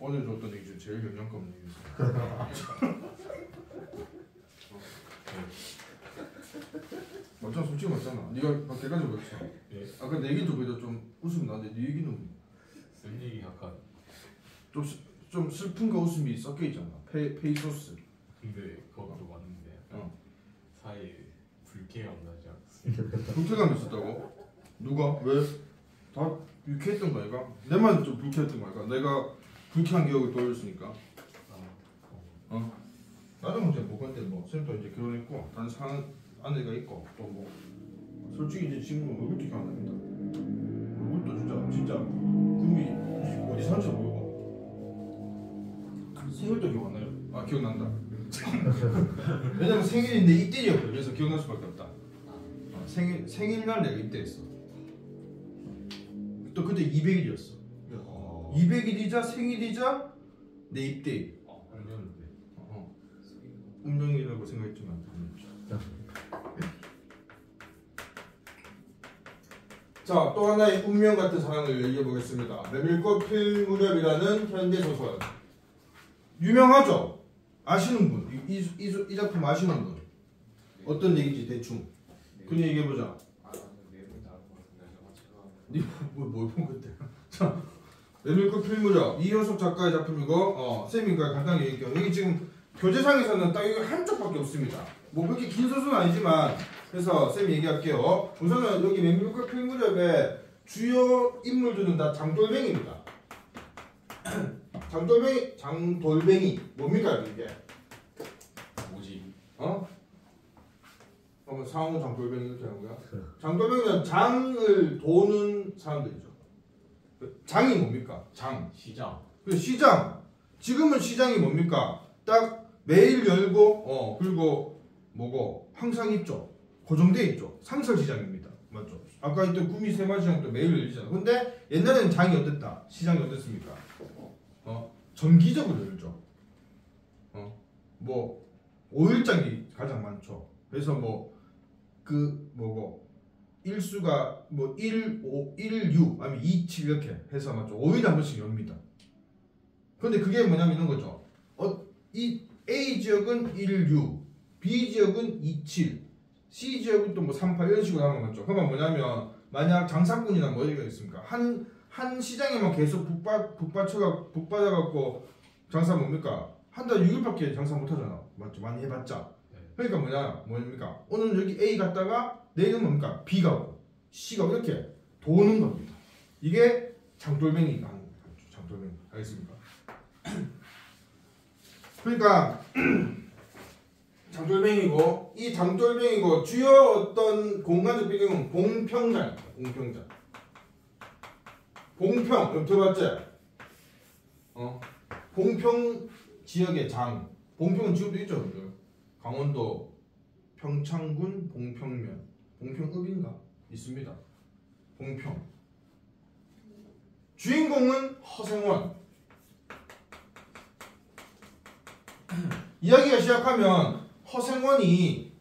오늘 줬던 얘기 중에 제일 영양가 없는 얘기였어. 맞잖아, 솔직히 맞잖아. 네가 걔까지 그렇지. 예. 아까 내 얘기도 그래도 좀 웃음 나는데 네 얘기는 쌤 얘기 약간 좀 슬픈 거 웃음이 섞여 있잖아. 페이소스. 근데 그것도 맞는데 약간 사이에 불쾌감 나지 않습니까? 불쾌감이 있었다고? 누가? 왜? 다 유쾌했던 거 아이가? 내만 좀 불쾌했던 거 아이가? 내가 불쾌한 기억을 떠올렸으니까. 나는 문제 뭐 근데 뭐 쌤도 이제 결혼했고 다른 사는 아내가 있고 또 뭐 솔직히 이제 지금 얼굴도 기억 안 납니다. 얼굴도 진짜 꿈이 어디 사는지 모르고 생일도 기억 안 나요. 아 기억난다. 왜냐면 생일인데 입대였거든. 그래서 기억날 수밖에 없다. 생일날 내가 입대했어. 또 그때 200일이었어. 200일이자 생일이자 내 입대. 운명이라고 생각했지만 자, 또 하나의 운명 같은 사랑을 얘기해 보겠습니다. 메밀꽃 필 무렵이라는 현대 소설. 유명하죠? 아시는 분? 이 작품 아시는 분? 어떤 얘기인지 대충 그냥 얘기해 보자. 뭘 본 건데? 자, 메밀꽃 필 무렵 이효석 작가의 작품이고 쌤이가 간단히 얘기할게요. 여기 지금 교재상에서는 딱 여기 한쪽밖에 없습니다. 뭐 그렇게 긴 소설은 아니지만 그래서 쌤이 얘기할게요. 우선은 여기 메밀꽃 필 무렵에 주요 인물들은 다 장돌뱅이입니다. 장돌뱅이 뭡니까 이게? 뭐지? 상호 장돌뱅이 이렇게 하는 거야? 장돌뱅이는 장을 도는 사람들이죠. 장이 뭡니까? 장. 시장. 시장. 지금은 시장이 뭡니까? 딱 매일 열고 그리고 뭐고 항상 있죠. 고정돼 있죠. 상설시장입니다. 맞죠? 아까 있던 구미 새마시장도 매일 열리잖아. 근데 옛날에는 장이 어땠다? 시장이 어땠습니까? 정기적으로 열죠. 뭐 5일장이 가장 많죠. 그래서 일수가 1, 5, 1, 6 아니면 2, 7 이렇게 해서 맞죠. 5일에 한 번씩 엽니다. 근데 그게 뭐냐면 이런 거죠. 이 A 지역은 1, 6, B 지역은 2, 7, C 지역은 또 3, 8 이런 식으로 하는 거죠. 그러면 뭐냐면 만약 장사꾼이나 뭐 어디가 있습니까? 한 시장에만 계속 북받아갖고 장사 뭡니까? 한 달 6일밖에 장사 못 하잖아. 맞죠? 많이 해봤자. 그러니까 뭡니까? 오늘 여기 A 갔다가 내일은 뭡니까? B 가고 C 가고 이렇게 도는 겁니다. 이게 장돌뱅이가 하는 거죠. 장돌뱅이. 알겠습니까? 그러니까 장돌뱅이고 이 장돌뱅이고 주요 어떤 공간적 배경은 봉평장입니다. 봉평장. 봉평 여러분 들어봤지? 봉평 지역의 장. 봉평은 지금도 있죠, 여러분들. 강원도 평창군 봉평면. 봉평읍인가? 있습니다. 봉평. 주인공은 허생원. 이야기가 시작하면 허생원이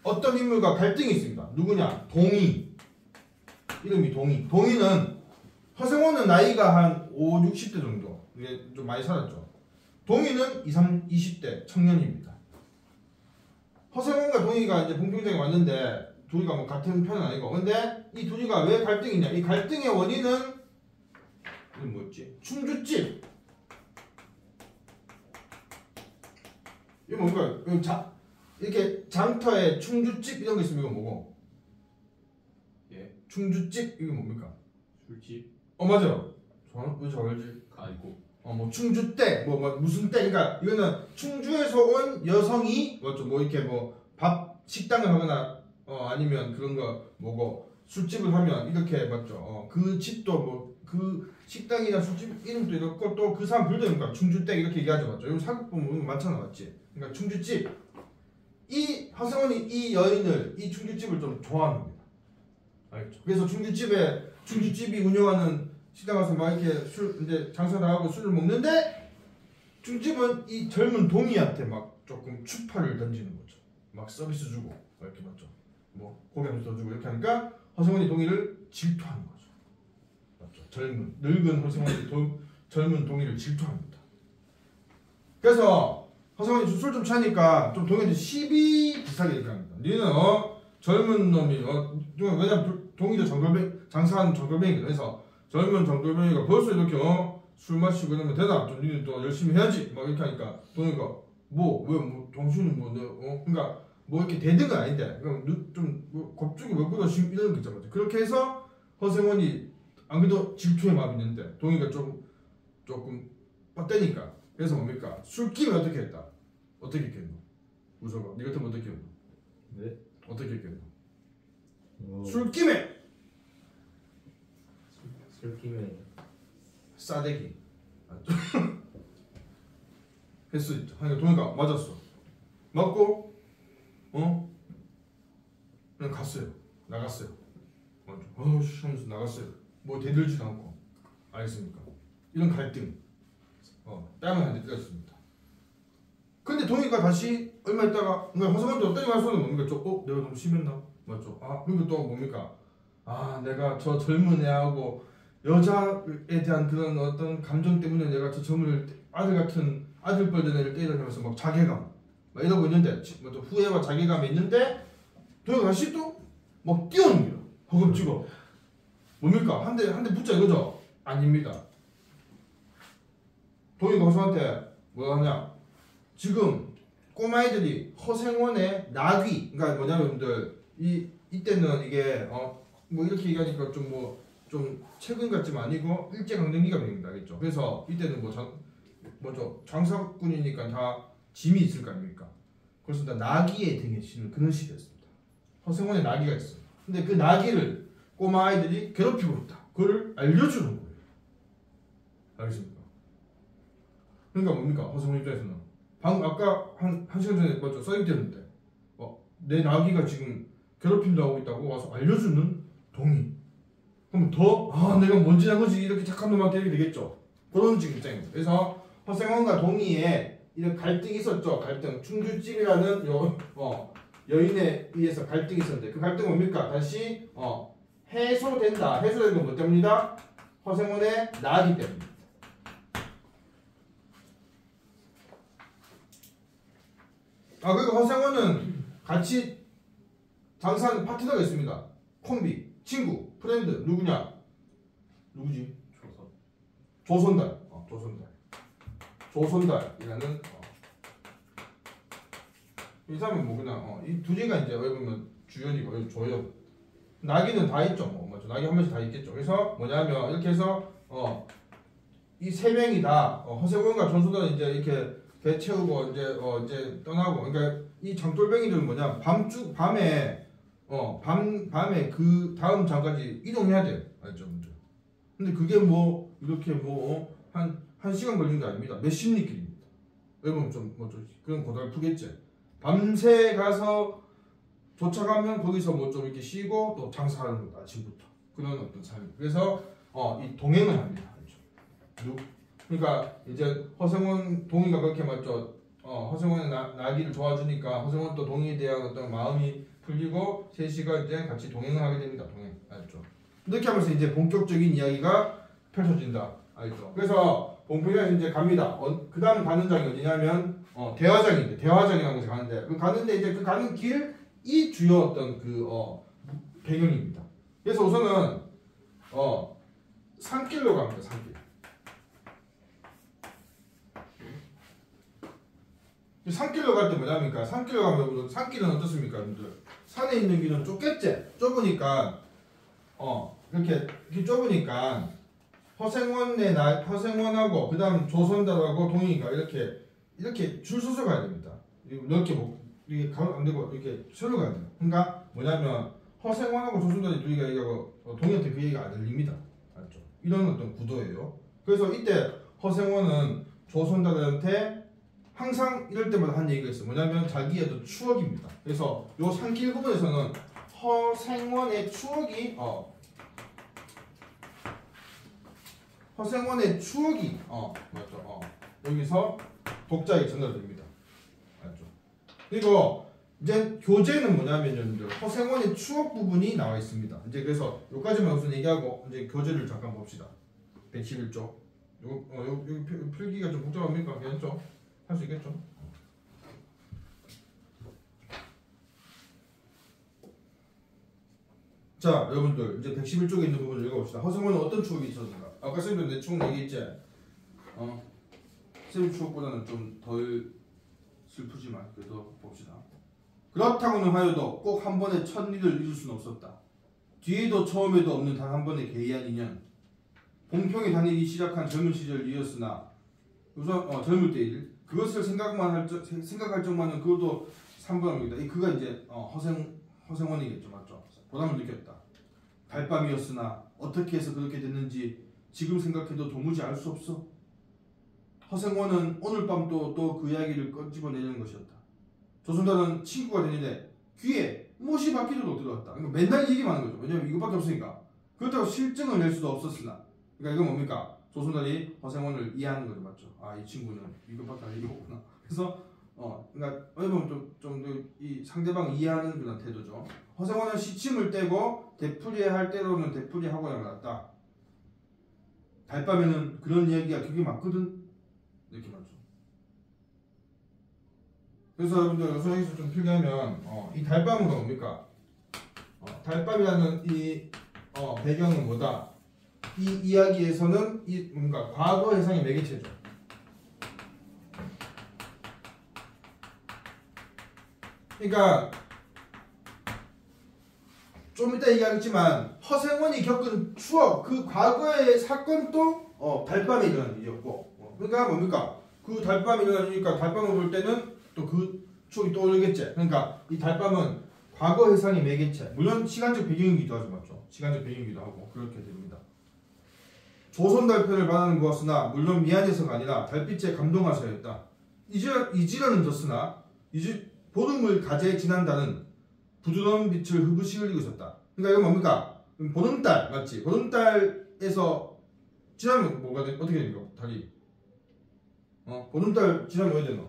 어떤 인물과 갈등이 있습니다. 누구냐? 동희. 이름이 동희. 동희는 허생원은 나이가 한 5, 60대 정도. 이게 좀 많이 살았죠. 동희는 20대 청년입니다. 허생원과 동희가 이제 봉평장에 왔는데 둘이가 뭐 같은 편은 아니고 근데 이 둘이가 왜 갈등이냐? 이 갈등의 원인은 이건 뭐였지? 충주집. 이거 뭡니까? 이렇게 장터에 충주집 이런 거 있으면 이거 뭐고? 예. 충주집 이거 뭡니까? 술집. 맞아요. 왜 잘 알지? 아이고. 뭐 충주댁 무슨 댁 그러니까 이거는 충주에서 온 여성이 뭐 이렇게 밥 식당을 하거나 아니면 그런 거 뭐고 술집을 하면 이렇게 맞죠. 그 집도 그 식당이나 술집 이름도 이렇고 또 그 사람 불러니까 충주댁 이렇게 얘기하죠, 맞죠? 여기 사극 보면 많잖아, 맞지? 그러니까 충주집. 이 허생원이 이 여인을 이 충주집을 좀 좋아하는 겁니다. 알겠죠? 그래서 충주집이 운영하는 식당 가서 막 이렇게 이제 장사를 하고 술을 먹는데 충주집은 이 젊은 동희한테 막 조금 추파를 던지는 거죠. 막 서비스 주고 이렇게 맞죠? 고기 한번 더 주고 이렇게 하니까 허생원이 동희를 질투하는 거죠. 맞죠? 늙은 허생원이 젊은 동희를 질투합니다. 그래서 허성원이 술 좀 취하니까 좀 동현이 시비 비슷하게 이렇게 합니다. 니는 젊은 놈이 왜냐면 동희도 장사하는 정돌뱅이거든. 그래서 젊은 정돌뱅이가 벌써 이렇게 술 마시고 이러면 되나? 좀 니는 또 열심히 해야지. 막 이렇게 하니까 동희가 뭐 당신은 그러니까 뭐 이렇게 대등은 아닌데 좀 겁주고 왜 그러 이러는 거 있잖아. 그렇게 해서 허성원이 안 그래도 질투의 마음이 있는데 동희가 조금 뻗대니까 그래서 뭡니까? 술김에 어떻게 했다? 어떻게 했겠노? 우서가 니 같으면 어떻게 했노? 네? 어떻게 했겠노? 술김에 술김에 싸대기 했어. 그러니까 동희가 맞았어. 맞고 그냥 갔어요. 나갔어요. 어우씨 하면서 나갔어요. 뭐 대들지도 않고. 알겠습니까? 이런 갈등 뺨을 한 대 때렸습니다. 근데 동희가 다시 얼마 있다가 허성원도 때리고 나서는 뭡니까? 내가 너무 심했나? 맞죠? 그리고 또 뭡니까? 내가 저 젊은 애하고 여자에 대한 그런 어떤 감정 때문에 내가 저 젊은 아들 뻘된 애를 때리면서 막 자괴감 막 이러고 있는데 또 후회와 자괴감이 있는데 동희가 다시 또 막 뛰어오는 거야. 허겁지겁. 뭡니까? 한 대 붙자 이거죠? 아닙니다. 동희가 허성한테 뭐라 하냐? 지금 꼬마애들이 허생원의 낙위, 그러니까 뭐냐면 여러분들 이때는 이게 뭐 이렇게 얘기하니까 좀 최근 같지만 아니고 일제강점기가 됩니다, 알겠죠? 그래서 이때는 먼저 장사꾼이니까 다 짐이 있을 거 아닙니까? 그래서 다 나귀의 등에 실는 그런 시대였습니다. 허생원의 나귀가 있어요. 근데 그 나귀를 꼬마아이들이 괴롭히고 있다. 그걸 알려주는 거예요. 알겠습니까? 그러니까 뭡니까? 허생원 입장에서는 아까 한 시간 전에 맞죠? 써있었는데 내 나귀가 지금 괴롭힘도 하고 있다고 와서 알려주는 동의. 그럼 더 내가 뭔 짓 한 거지 이렇게 착한 놈한테 이렇게 되겠죠. 그런 지금 입장입니다. 그래서 허생원과 동의에 이런 갈등이 있었죠. 갈등. 충주집이라는 여인에 의해서 갈등이 있었는데 그 갈등은 뭡니까? 다시 해소된다. 해소된 건 뭐 때문이다? 허생원의 나기 때문입니다. 그리고 허생원은 같이 장사하는 파트너가 있습니다. 콤비, 친구, 프렌드, 누구냐? 누구지? 조선달. 조선달이라는 이 사람은 뭐 그냥 이 두 개가 이제 왜 보면 주연이고 조연. 나기는 다 있죠. 맞죠? 나기 한 번씩 다 있겠죠. 그래서 뭐냐면 이렇게 해서 이 세 명이 다 허생원과 전소달은 이제 이렇게 배 채우고 이제 떠나고 그러니까 이 장돌뱅이들은 뭐냐 밤에 그 다음 장까지 이동해야 돼. 알죠? 근데 그게 뭐 이렇게 한 시간 걸리는 게 아닙니다. 몇십 리 길입니다. 여러분 좀 그런 고달프겠지. 밤새 가서 도착하면 거기서 뭐 좀 이렇게 쉬고 또 장사하는 거다 아침부터 그런 어떤 삶. 그래서 이 동행을 합니다. 알죠? 그러니까 이제 허생원 동의가 그렇게 맞죠. 허생원의 나기를 도와주니까 허생원 또 동의에 대한 어떤 마음이 풀리고 셋이가 이제 같이 동행을 하게 됩니다. 동행. 알죠? 이렇게 하면서 이제 본격적인 이야기가 펼쳐진다. 알죠? 그래서 본편에서 이제 갑니다. 그 다음 가는 장이 어디냐면 대화장인데 대화장이라는 곳에 가는데 이제 그 가는 길이 주요 어떤 배경입니다. 그래서 우선은 산길로 갑니다. 산길로 갈 때 뭐냐니까 산길로 가면 산길은 어떻습니까, 여러분들? 산에 있는 길은 좁겠지? 좁으니까 이렇게 좁으니까 허생원하고 그 다음 조선달하고 동희가 이렇게 줄 서서 가야 됩니다. 넓게 이게 가면 안 되고 이렇게 서로 가야 돼요. 그러니까 뭐냐면 허생원하고 조선달이 두 개가 얘기하고 동희한테 그 얘기가 안 들립니다. 알죠? 이런 어떤 구도예요. 그래서 이때 허생원은 조선달한테 항상 이럴 때마다 한 얘기가 있어요. 뭐냐면 자기의 어떤 추억입니다. 그래서 요 산길 부분에서는 허생원의 추억이 맞죠? 여기서 독자에게 전달됩니다. 맞죠? 그리고 이제 교재는 뭐냐면 여러분들 허생원의 추억 부분이 나와 있습니다. 이제 그래서 여기까지만 우선 얘기하고 이제 교재를 잠깐 봅시다. 111쪽. 여기 필기가 좀 복잡합니까? 괜찮죠? 할 수 있겠죠? 자, 여러분들 이제 111쪽에 있는 부분을 읽어봅시다. 허생원은 어떤 추억이 있었는가? 아까 쌤도 내 추억 얘기했지? 쌤 추억보다는 좀 덜 슬프지만 그래도 봅시다. 그렇다고는 하여도 꼭 한 번에 첫일을 이룰 수는 없었다. 뒤에도 처음에도 없는 단 한 번의 개의한 인연. 봉평에 다니기 시작한 젊은 시절이었으나 우선 젊을 때 일. 그것을 생각할 적만은 그것도 3번입니다. 이 그가 이제 허생원이겠죠, 맞죠? 보람을 느꼈다. 달밤이었으나 어떻게 해서 그렇게 됐는지 지금 생각해도 도무지 알 수 없어. 허생원은 오늘 밤도 또 그 이야기를 꺼집어내려는 것이었다. 조선달은 친구가 되는데 귀에 못이 바퀴도 들어왔다. 그러니까 맨날 얘기만 하는 거죠. 왜냐면 이것밖에 없으니까. 그렇다고 실증을 낼 수도 없었으나. 그러니까 이건 뭡니까? 조선달이 허생원을 이해하는 거죠, 맞죠? 아, 이 친구는 이것밖에 안 얘기했구나. 그래서 그러니까 어떻게 보면 좀 이 상대방 이해하는 그런 태도죠. 허생원은 시침을 떼고 되풀이해야 할 때로는 되풀이하고야 말았다. 달밤에는 그런 이야기가 그게 맞거든. 이렇게 맞죠. 그래서 여러분들 여기서 좀 필기하면 이 달밤은 뭡니까? 달밤이라는 이 배경은 뭐다? 이 이야기에서는 이 뭔가 과거 해상의 매개체죠. 그러니까 좀 이따 얘기하겠지만 허생원이 겪은 추억, 그 과거의 사건도 달밤에 일어난 일이었고, 그러니까 뭡니까? 그 달밤에 일어나니까 달밤을 볼 때는 또 그 추억이 떠오르겠지. 그러니까 이 달밤은 과거 해상의 매개체, 물론 시간적 배경이기도 하죠, 맞죠? 시간적 배경이기도 하고 그렇게 됩니다. 조선달편을 반하는 무엇으나 물론 미안해서가 아니라 달빛에 감동하셔야했다. 이지러는 졌으나 보름을 가제에 지난다는 부드러운 빛을 흐부시 흘리고 있었다. 그러니까 이건 뭡니까? 보름달 맞지? 보름달에서 지나면 뭐가 어떻게 됩니까? 달이 보름달 지나면 어떻게 되노?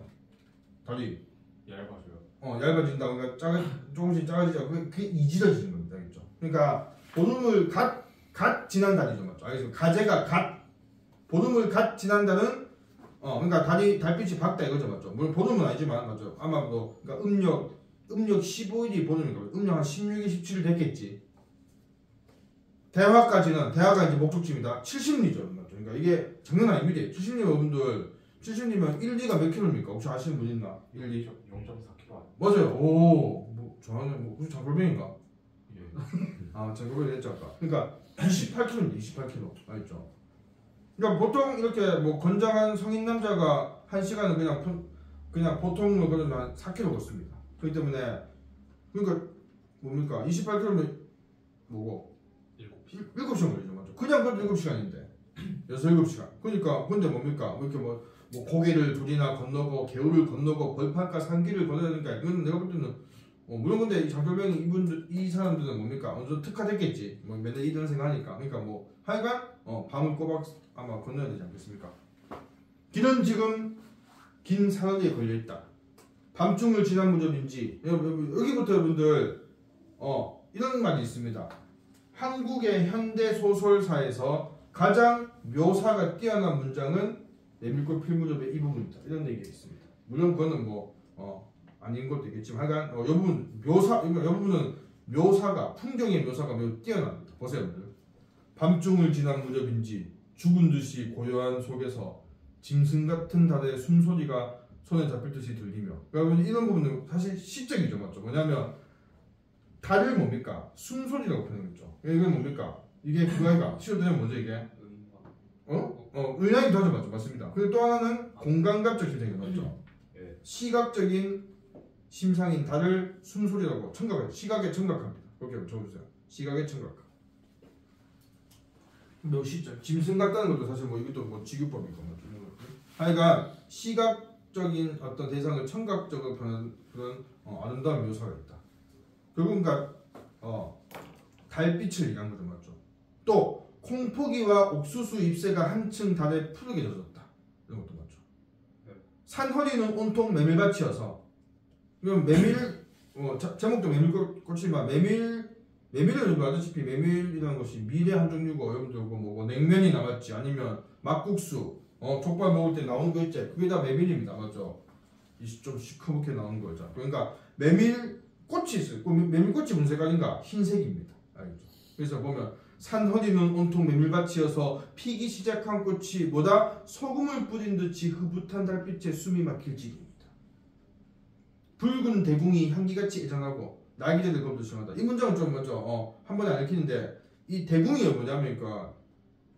달이 얇아져요. 얇아진다. 그러니까 조금씩 작아지죠. 그게 이지러지는 겁니다. 알겠죠? 그러니까 보름을 갓 지난 달이죠, 맞죠? 알겠습니다. 가제가 보름을 갓 지난다는 그러니까 달빛이 밝다 이거죠, 맞죠? 물론 보름은 아니지만 맞죠? 아마도 그러니까 음력 15일이 보름인가 봐요. 음력 한 16일, 17일 됐겠지. 대화가 이제 목적지입니다. 70리죠, 맞죠? 그러니까 이게 장난 아닙니다. 70리 여러분들 70리면 1, 2가 몇 킬로입니까? 혹시 아시는 분 있나? 1, 2 0.4km 맞아요. 오, 뭐 저는 혹시 장골뱅인가? 예. 아, 장골뱅이 했죠 아까. 그러니까 28km입니다. 28km. 알죠? 그러니까 보통 이렇게 뭐 건장한 성인 남자가 1시간은 그냥 보통으로 걸으면 한 4km 걷습니다. 그렇기 때문에 그러니까 뭡니까? 28km면 뭐고? 7시간 걸리죠, 맞죠? 그냥 그래도 7시간인데 7시간. 그러니까 근데 뭡니까? 뭐 이렇게 뭐 고개를 둘이나 건너고 개울을 건너고 벌판과 산길을 건너야 되니까 이건 내가 볼 때는 물론 근데 이 장돌뱅이 이 사람들은 뭡니까? 어느 정도 특화됐겠지. 뭐 맨날 이런 생각하니까. 그러니까 뭐 하여간 밤을 꼬박 아마 건너야 되지 않겠습니까? 길은 지금 긴 사다리에 걸려있다. 밤중을 지난 무렵인지 여기부터 여러분들 이런 말이 있습니다. 한국의 현대 소설사에서 가장 묘사가 뛰어난 문장은 메밀꽃 필무렵의 이 부분이다. 이런 얘기가 있습니다. 물론 그거는 아닌 것도 있겠지만 하여간 이 부분 부분은 묘사가 풍경의 묘사가 매우 뛰어납니다. 보세요, 여러분들. 밤중을 지난 무렵인지 죽은 듯이 고요한 속에서 짐승 같은 달의 숨소리가 손에 잡힐 듯이 들리며. 여러분 이런 부분은 사실 시적이죠, 맞죠? 뭐냐면 달을 뭡니까? 숨소리라고 표현했죠. 이건 뭡니까? 이게 그거가 시어되면 뭐죠 이게? 은하기도 하죠, 맞죠? 맞습니다. 그리고 또 하나는 공간감적 심상이 맞죠? 시각적인 심상인 달을 숨소리라고 청각해요. 시각에 청각합니다. 그렇게 적어주세요. 시각에 청각함. 매우 시죠. 짐승 같다는 것도 사실 이것도 직유법이고 하여간 시각적인 어떤 대상을 청각적으로 표현하는 그런 아름다운 묘사가 있다. 결국 그러니까 달빛을 얘기한 거죠, 맞죠? 또 콩포기와 옥수수 잎새가 한층 달에 푸르게 젖었다. 이런 것도 맞죠? 산허리는 온통 메밀밭이어서 이건 메밀 제목도 메밀꽃이지만 메밀은 알다시피 메밀이라는 것이 밀의 한 종류고 여러분들 뭐 냉면이 나왔지 아니면 막국수 족발 먹을 때 나오는 거 있지. 그게 다 메밀입니다. 맞죠? 좀 시커멓게 나오는 거죠. 그러니까 메밀꽃이 있어요. 그 메밀꽃이 무슨 색깔인가? 흰색입니다. 알겠죠? 그래서 보면 산허리는 온통 메밀밭이어서 피기 시작한 꽃이 뭐다? 소금을 뿌린 듯이 흐뭇한 달빛에 숨이 막힐 지경이다. 붉은 대궁이 향기같이 애잔하고 날개들 검도 심하다. 이 문장은 좀 먼저 한 번에 안 읽히는데 이 대궁이 뭐냐면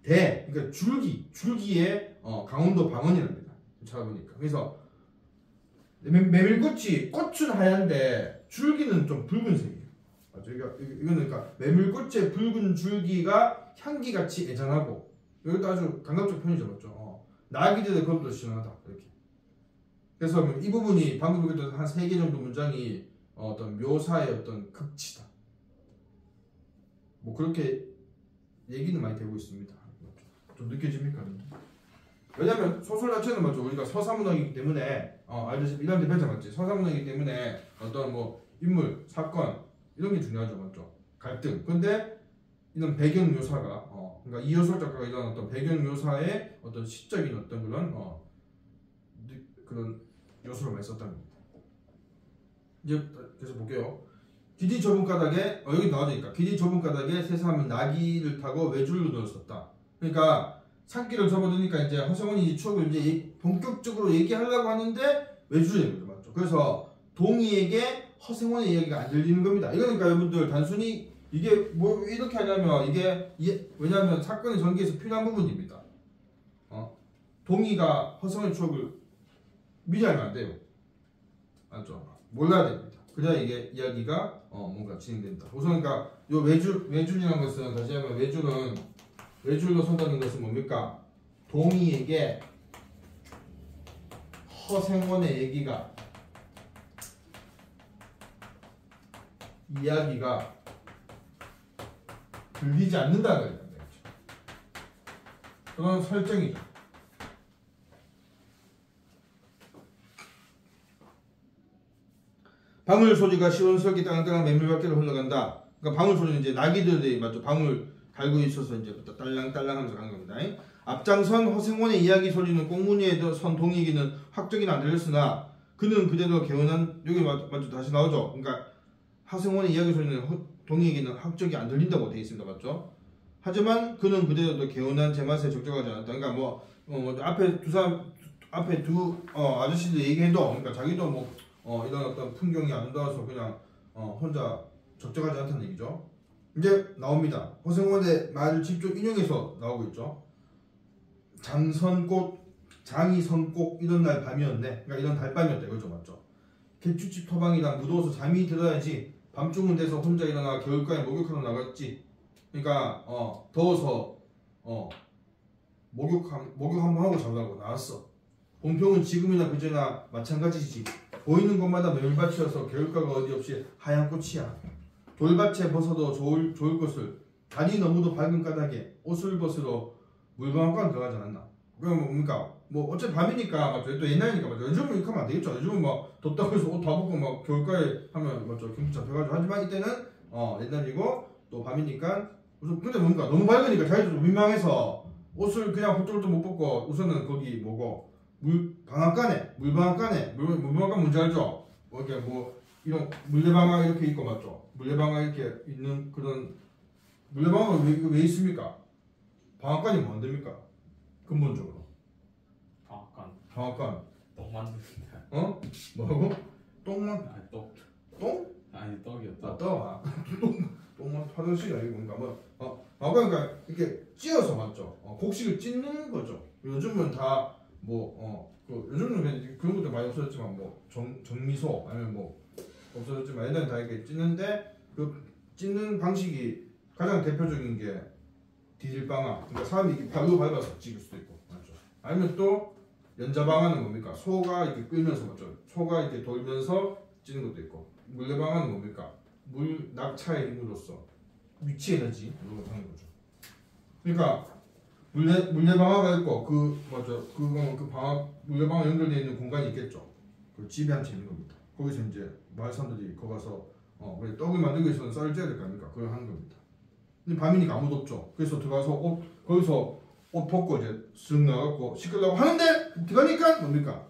그러니까 줄기의 강원도 방언이랍니다. 찾아보니까. 그래서 메밀꽃은 하얀데 줄기는 좀 붉은색이에요. 맞죠? 이거는 그러니까 메밀꽃의 붉은 줄기가 향기같이 애잔하고 이것도 아주 감각적 표현이죠, 맞죠? 나기들의 검도 심하다 이렇게. 그래서 이 부분이 방금 얘기했던 한 3개 정도 문장이 어떤 묘사의 어떤 극치다. 뭐 그렇게 얘기는 많이 되고 있습니다. 좀 느껴집니까? 왜냐면 소설 자체는 맞죠. 우리가 서사문학이기 때문에 알다시피 이런 데 배자 맞지. 서사문학이기 때문에 어떤 뭐 인물, 사건 이런 게 중요하죠, 맞죠. 갈등. 근데 이런 배경 묘사가 그러니까 이효석 작가가 이런 어떤 배경 묘사의 어떤 시적인 어떤 그런 요소를 많이 썼다는 겁니다. 이제 계속 볼게요. 길이 좁은 까닭에 여기 나와지니까 길이 좁은 까닭에 세 사람은 나귀를 타고 외줄로 누웠었다. 그러니까 산길을 접어드니까 이제 허성원이 이 추억을 이제 본격적으로 얘기하려고 하는데 외줄이 거죠, 맞죠? 그래서 동희에게 허생원의 이야기가 안 들리는 겁니다. 이거니까 여러분들 단순히 이게 뭐 이렇게 하냐면 이게 왜냐하면 사건의 전개에서 필요한 부분입니다. 동희가 허성원의 추억을 미리 알면 안 돼요. 맞죠? 몰라야 됩니다. 그래야 이게 이야기가 뭔가 진행된다. 우선 그러니까 요 외줄이라는 것은 다시 하면 외줄로 선다는 것은 뭡니까? 동희에게 허생원의 이야기가 들리지 않는다는 거죠. 그런 설정이죠. 방울 소리가 시원스럽게 땅땅한 메밀밭길로 흘러간다. 그러니까 방울 소리는 이제 나귀들이 맞죠? 방울 달고 있어서 이제 딸랑딸랑하면서 가는 겁니다. 앞장선 허생원의 이야기 소리는 꽁무니에 선 동희에게는 확정이 안 들렸으나 그는 그대로 개운한 여기 맞죠? 다시 나오죠. 그러니까 허생원의 이야기 소리는 동희에게는 확정이 안 들린다고 되어 있습니다. 맞죠? 하지만 그는 그대로도 개운한 제맛에 적적하지 않았다. 그러니까 앞에 두 아저씨들 얘기해도 그러니까 자기도 이런 어떤 풍경이 아름다워서 그냥 혼자 적적하지 않다는 얘기죠. 이제 나옵니다. 허생원의 말을 직접 인용해서 나오고 있죠. 장이 선꽃 이런 날 밤이었네. 그러니까 이런 달밤이었다 이거죠, 맞죠? 개추집 토방이랑 무더워서 잠이 들어야지 밤중은 돼서 혼자 일어나 겨울가에 목욕하러 나갔지. 그러니까 더워서 목욕 한번 하고 자려고 나왔어. 본평은 지금이나 그제나 마찬가지지. 보이는 곳마다 메밀밭이어서 겨울가가 어디 없이 하얀 꽃이야. 돌밭에 벗어도 좋을 것을 달이 너무도 밝은 까닭에 옷을 벗으러 물방앗간 들어가지 않았나. 그럼 뭡니까? 뭐 어차피 밤이니까 맞죠. 또 옛날이니까 맞죠. 요즘은 이렇게 하면 안 되겠죠. 요즘은 막 덥다고 해서 옷 다 벗고 막 겨울가에 하면 맞죠. 경치 잡혀가지고. 하지만 이때는 옛날이고 또 밤이니까 근데 뭡니까? 너무 밝으니까 자기도 민망해서 옷을 그냥 훌쩍훌쩍 못 벗고 우선은 거기 물방앗간에 물방앗간 뭔지 알죠? 이렇게 이런 물레방아 이렇게 있고 맞죠? 물레방아 이렇게 있는 그런 물레방아가 왜 있습니까? 방앗간이 뭐 만듭니까? 근본적으로 방앗간 떡 만드는데. 뭐라고? 똥만 아니 떡. 똥? 아니 떡이었다. 똥만 화장실이 아니고 뭔가 방앗간 이렇게 찧어서 맞죠? 곡식을 찢는 거죠. 요즘은 다 요즘은 그냥 그런 것도 많이 없어졌지만 정미소 아니면 없어졌지만 옛날에 다 이렇게 찢는데 그 찢는 방식이 가장 대표적인 게 디딜방아. 그러니까 사람이 이렇게 발로 밟아서 찍을 수도 있고 맞죠. 아니면 또 연자방아는 뭡니까? 소가 이렇게 끌면서 맞죠. 소가 이렇게 돌면서 찢는 것도 있고 물레방아는 뭡니까? 물 낙차의 힘으로써 위치 에너지 이런 걸 하는 거죠. 그러니까 물레방아가 있고 물레방아 연결되어 있는 공간이 있겠죠. 그 집에 한 채 있는 겁니다. 거기서 이제 마을 사람들이 거기 가서 떡을 만들기 위해서는 쌀을 쪄야 될 거 아닙니까? 그걸 하는 겁니다. 근데 밤이니까 아무도 없죠. 그래서 들어가서 거기서 옷 벗고 이제 쓱 나가고 씻으려고 하는데 들어가니까 뭡니까?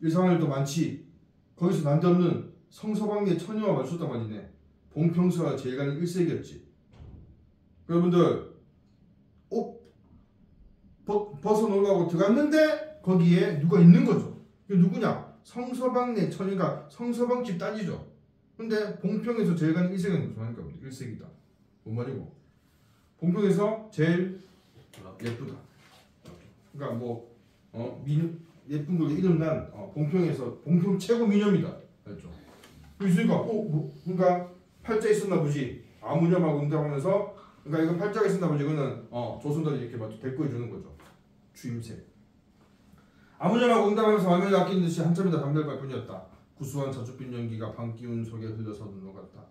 일상일도 많지. 거기서 난데없는 성서방네 처녀와 맞췄단 말이네. 봉평수와 제일 가는 일색이었지. 여러분들 옷 벗어놓으려고 들어갔는데 거기에 누가 있는 거죠. 이게 누구냐? 성서방네 처녀가 성서방집 딸이죠. 근데 봉평에서 제일 가는 일색은 무슨 말입니까? 일색이다. 뭔 말이고? 봉평에서 제일 예쁘다. 그러니까 뭐 예쁜 걸로 이름난 봉평에서 봉평 최고 미녀입니다. 알죠? 있으니까 그러니까 팔자 있었나 보지. 아무렴하고 응답하면서 그러니까 이거 팔자가 있었나 보지. 이거는 조선들이 이렇게 막 대꾸해 주는 거죠. 주임새. 아무렴하고 응답하면서 화면을 아끼는 듯이 한참이다 담배를 뿐이었다. 구수한 자줏빛 연기가 밤 기운 속에 흘러서 넘어갔다.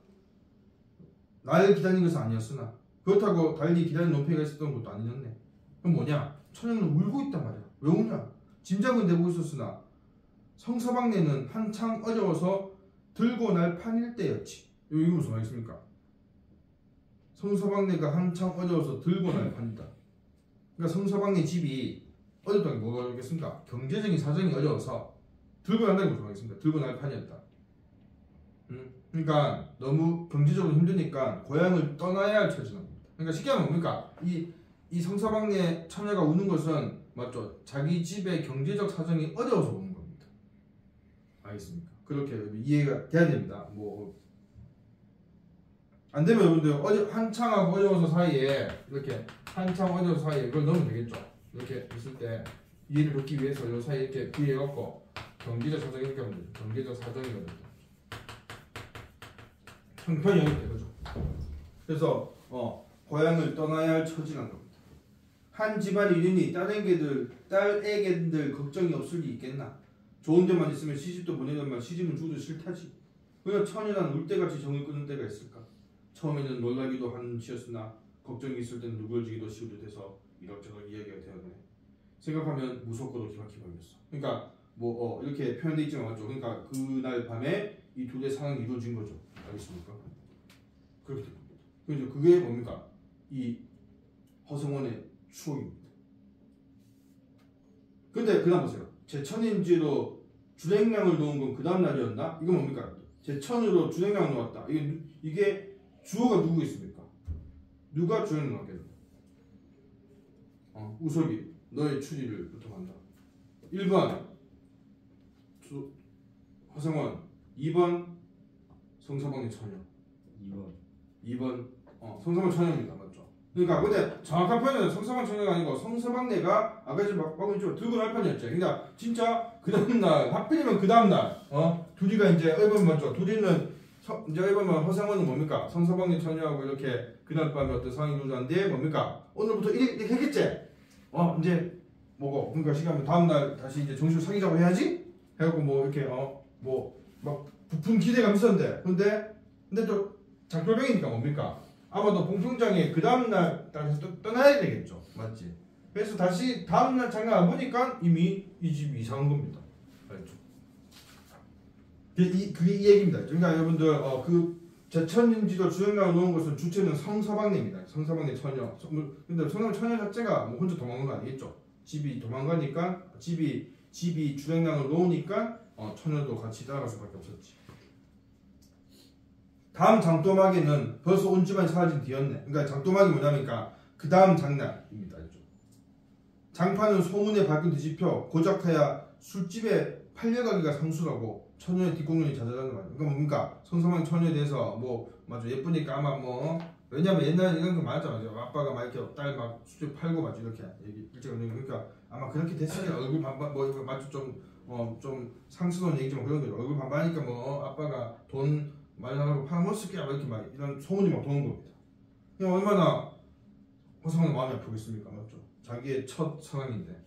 날 기다린 것은 아니었으나 그렇다고 달리 기다린 논팽이가 있었던 것도 아니었네. 그럼 뭐냐? 처녀는 울고 있단 말이야. 왜 우냐? 짐작은 되고 있었으나 성서방네는 한창 어려워서 들고 날 판일 때였지. 이거 무슨 말이겠습니까? 성서방네가 한창 어려워서 들고 날 판이다. 그러니까 성서방네 집이 어렵다는 게 뭐겠습니까? 경제적인 사정이 어려워서 들고 난다는 게 무슨 말이겠습니까? 들고 날 판이었다. 그러니까 너무 경제적으로 힘드니까 고향을 떠나야 할 처지는 겁니다. 그러니까 쉽게 하면 뭡니까? 이 성서방네 처녀가 우는 것은 맞죠? 자기 집의 경제적 사정이 어려워서 우는 겁니다. 알겠습니까? 그렇게 이해가 돼야 됩니다. 안 되면 여러분들 한창하고 어려워서 사이에 이렇게 한창 어려워서 사이에 이걸 넣으면 되겠죠. 이렇게 있을 때 이해를 돕기 위해서 이 사이에 이렇게 비해갖고 경제적 사정이 이렇게 하면 되죠. 경제적 사정이거든요. 형편이 이렇게 되죠. 그래서 고향을 떠나야 할 처지란 겁니다. 한 집안 일이니 딸애개들 걱정이 없을 리 있겠나. 좋은 데만 있으면 시집도 보내려면 시집은 죽어도 싫다지. 그냥 처녀는 울때같이 정을 끊는 때가 있을까. 처음에는 놀라기도 하는 시였으나 걱정이 있을 때는 누그러지기도 쉬우도 돼서 이럭저럭 이야기가 되었네. 생각하면 무섭고도 기막히게 보였어. 그러니까 이렇게 표현되어 있지만 맞죠. 그러니까 그날 밤에 이 둘의 상황이 이루어진 거죠. 알겠습니까? 그렇게 된 겁니다. 그래서 그게 뭡니까? 이 허성원의 추억입니다. 근데 그 다음 보세요. 제천인지로 주랭랑을 놓은 건 그 다음 날이었나? 이건 뭡니까? 제천으로 주랭랑을 놓았다. 이게 주어가 누구 있습니까? 누가 주랭을 놓았겠나? 우석이 너의 추리를 부탁한다. 1번 허성원, 2번 성서방네 처녀. 2번 성서방 처녀입니다. 맞죠? 그러니까 근데 정확한 표현은 성서방 처녀가 아니고 성서방네가 아까 지금 방금 들고 날 판이었죠. 그러니까 진짜 그 다음날 하필이면 그 다음날 둘이가 이제 앨범 맞죠? 둘이는 이제 앨범은 허성원은 뭡니까? 성서방네 처녀하고 이렇게 그날 밤에 어떤 상황이 이루어졌는데 뭡니까? 오늘부터 이렇게 했겠지? 이제 뭐고? 그러니까 시간은 다음날 다시 이제 정식으로 사귀자고 해야지? 해갖고 이렇게 막 부푼 기대가 있었는데 근데 또 장돌병이니까 뭡니까? 아마도 봉평장에 그 다음날 다시 또 떠나야 되겠죠. 맞지? 그래서 다시 다음날 장난 안 보니까 이미 이 집이 이상한 겁니다. 알죠? 그게 이 얘기입니다. 그러니까 여러분들 그 제천인지도 주행랑을 놓은 것은 주체는 성서방네입니다. 성서방네 처녀. 근데 성서방네 처녀 자체가 혼자 도망간 거 아니겠죠? 집이 도망가니까 집이 주행랑을 놓으니까 처녀도 같이 따라갈 수밖에 없었지. 다음 장도막에는 벌써 온 집안이 사라진 뒤였네. 그러니까 장도막이 뭐냐니까 그 다음 장날입니다. 장판은 소문에 밝은 뒤집혀 고작하야 술집에 팔려가기가 상수라고 처녀의 뒷공론이 잦아다는 말이에요. 그러니까 뭡니까? 성서방 처녀에 대해서 맞아 예쁘니까 아마 왜냐면 옛날에 이런 거 많았잖아요. 아빠가 막 이렇게 딸 막 술집 팔고 막 이렇게 얘기 일찍 그러니까 아마 그렇게 됐으니까 얼굴 반반 이거 맞죠 좀 상스러운 얘기지만 그런 거죠. 얼굴 반반이니까 아빠가 돈 말하고 팔아먹었을 게야 이렇게 막 이런 소문이 막 도는 겁니다. 그냥 얼마나 허성은 마음이 아프겠습니까, 맞죠? 자기의 첫 상황인데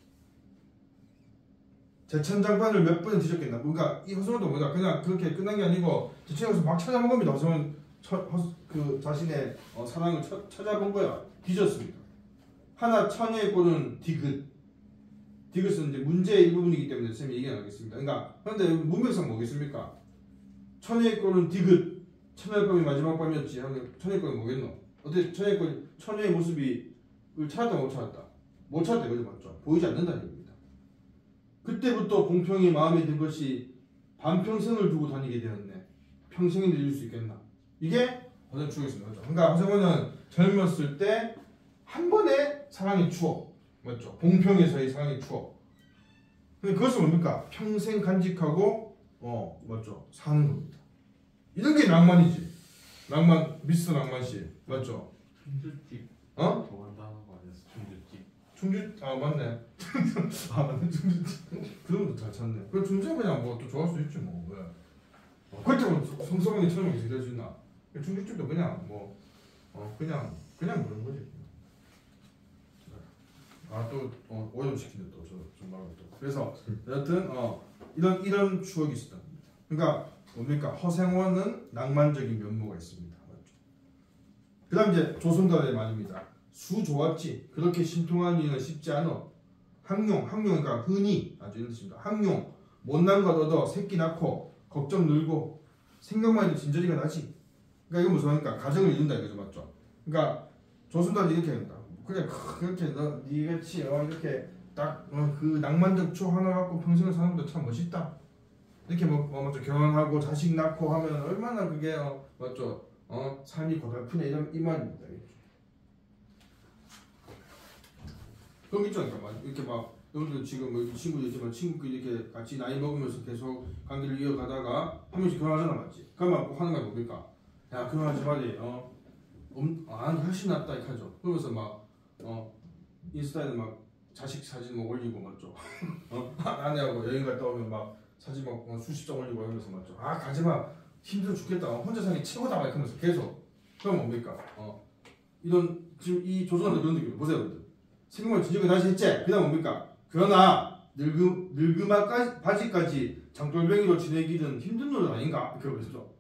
제천장판을 몇 번을 뒤졌겠나? 그러니까 이 허성은도 뭐냐 그냥 그렇게 끝난 게 아니고 제천에서 막 찾아본 겁니다. 허성은 그 자신의 사랑을 찾아본 거야. 뒤졌습니다. 하나 처녀의 꼴은 디귿은 이제 문제의 일부분이기 때문에 선생님이 얘기 안 하겠습니다. 그러니까 그런데 문맥상 뭐겠습니까? 처녀의 꼴은 디귿. 처녀의 밤이 마지막 밤이었지. 처녀의 꼴은 뭐겠노? 어때? 처녀의 모습이 찾았다 못 찾았다? 못 찾았다 이거죠 맞죠? 보이지 않는다는 얘기입니다. 그때부터 공평이 마음에 든 것이 반평생을 두고 다니게 되었네. 평생이 늦을 수 있겠나? 이게 허생 추억이었습니다. 맞죠? 그러니까 허생원은 젊었을 때 한 번의 사랑의 추억 맞죠? 공평에서의 사랑의 추억. 근데 그것은 뭡니까? 평생 간직하고 맞죠? 사는 겁니다. 이런 게 낭만이지. 낭만 미스터 낭만씨 맞죠? 충주집 좋아한다는 거 아니었어? 충주집. 충주 맞네. 맞네 충주집. 그런 것도 잘 찾네. 그 충주는 그냥 뭐 또 좋아할 수 있지 뭐 왜? 그때 뭐 성서방이 처음에 이럴 수 있나? 충주집도 그냥 뭐 그냥 그런 거지. 또 오염 시키네 또 좀 말고 또. 그래서 여하튼 이런 추억이 있었던 겁니다. 그러니까 뭡니까? 허생원은 낭만적인 면모가 있습니다. 맞죠? 그다음 이제 조선달의 말입니다. 수 좋았지. 그렇게 신통한 일은 쉽지 않아. 항용 그러니까 흔히 아주 이런 뜻입니다. 항용 못난 것 얻어 새끼 낳고 걱정 늘고 생각만 해도 진저리가 나지. 그러니까 이거 무슨 말입니까? 가정을 이룬다 이거죠, 맞죠? 그러니까 조선달이 이렇게 합니다. 그냥 그렇게 니같이 이렇게 딱 그 낭만적 추억 하나 갖고 평생을 사는 것도 참 멋있다. 이렇게 맞죠? 결혼하고 자식 낳고 하면 얼마나 그게 맞죠? 삶이 고달프네 이 말입니다. 그럼 있죠, 그러니까 이렇게 막 여러분들 지금 뭐 친구 있지만 친구끼리 이렇게 같이 나이 먹으면서 계속 관계를 이어가다가 한 명씩 결혼하잖아, 맞지? 그러면 꼭 하는 거 뭡니까? 야 결혼하지 말이 훨씬 낫다 이렇게 하죠. 그러면서 막 인스타에는 막 자식 사진 막 올리고 맞죠? 아내하고 여행 갔다 오면 막 사진 막 수십 장 올리고 하면서 맞죠? 가지마 힘들어 죽겠다 혼자 사는 게 최고다 막 이러면서 계속. 그럼 뭡니까? 이런 지금 이 조선한테 이런 느낌 보세요 여러분들. 생각만 진작에 다시 했지? 그 다음 뭡니까? 그러나 늙음아 바지까지 장돌뱅이로 지내기는 힘든 노릇 아닌가? 이렇게 그랬죠.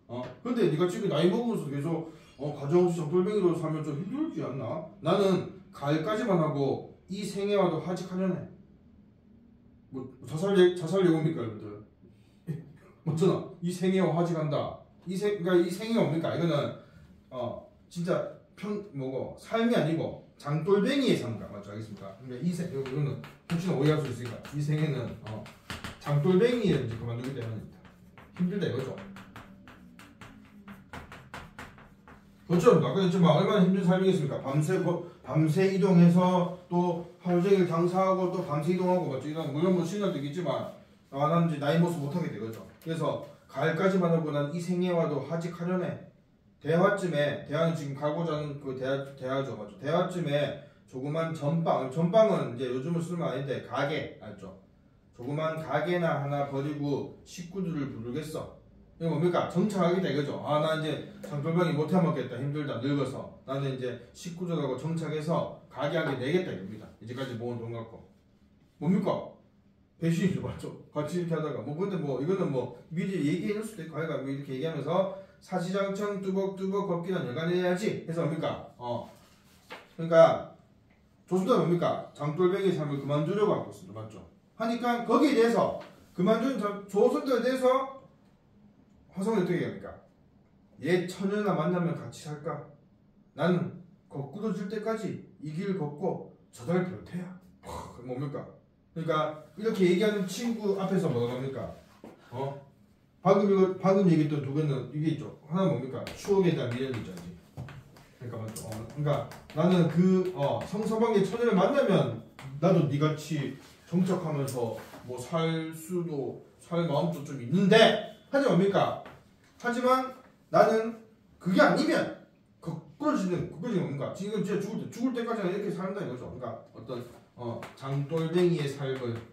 근데 네가 지금 나이 먹으면서 계속 가정 없이 장돌뱅이로 살면 좀 힘들지 않나? 나는 가을까지만 하고 이 생애와도 하직하려네. 뭐 자살 예고입니까 여러분들? 맞잖아. 이 생애와 하직한다. 그러니까 이 생애가 뭡니까? 이거는 진짜 삶이 아니고 장돌뱅이의 삶가 맞죠? 알겠습니까? 근데 이거는 혹시나 오해할 수 있으니까 이 생애는 장돌뱅이에 이제 그만두기 때문입니다. 힘들다 이거죠. 그렇죠. 아까 했지만 얼마나 힘든 삶이겠습니까? 밤새 이동해서 또 하루 종일 강사하고 또 밤새 이동하고 맞죠? 이런 물론 뭐 시간도 있겠지만 나는 이제 나이 먹어서 못하게 되거죠. 그래서 가을까지만 하고 난 이 생애와도 하직하려네. 대화는 지금 가고자 하는 그 대화죠, 맞죠? 대화쯤에 조그만 전방은 이제 요즘은 쓰는 거 아닌데 가게, 알죠? 조그만 가게나 하나 버리고 식구들을 부르겠어. 이거 뭡니까? 정착하겠다 이거죠. 나 이제 장돌뱅이 못해 먹겠다, 힘들다, 늙어서 나는 이제 식구들하고 정착해서 가게 하게 내겠다 이겁니다. 이제까지 모은 돈 갖고 뭡니까? 배신이죠, 맞죠? 같이 이렇게 하다가 근데 이거는 미리 얘기해 줄 수도 있고 하여가 이렇게 얘기하면서 사시장청 뚜벅뚜벅 걷기는 여간에 해야지 해서 뭡니까? 그러니까 조선도 뭡니까? 장돌뱅이 삶을 그만두려고 하고 있습니다. 맞죠? 하니까 거기에 대해서 그만둔 조선도에 대해서 허성은 어떻게 합니까? 옛 처녀나 만나면 같이 살까? 나는 거꾸로 줄 때까지 이 길 걷고 저달 별태야. 뭡니까? 그러니까 이렇게 얘기하는 친구 앞에서 뭐라고 합니까? 방금 얘기했던 두 개는 이게 있죠. 하나는 뭡니까? 추억에 대한 미련이죠. 그러니까 맞죠. 그러니까 나는 성서방의 처녀를 만나면 나도 니같이 정착하면서 살 마음도 좀 있는데 하지만 뭡니까? 하지만 나는 그게 아니면 거꾸로지는 뭡니까? 지금 진짜 죽을 때까지는 이렇게 산다 이거죠. 그러니까 어떤 장돌뱅이의 삶을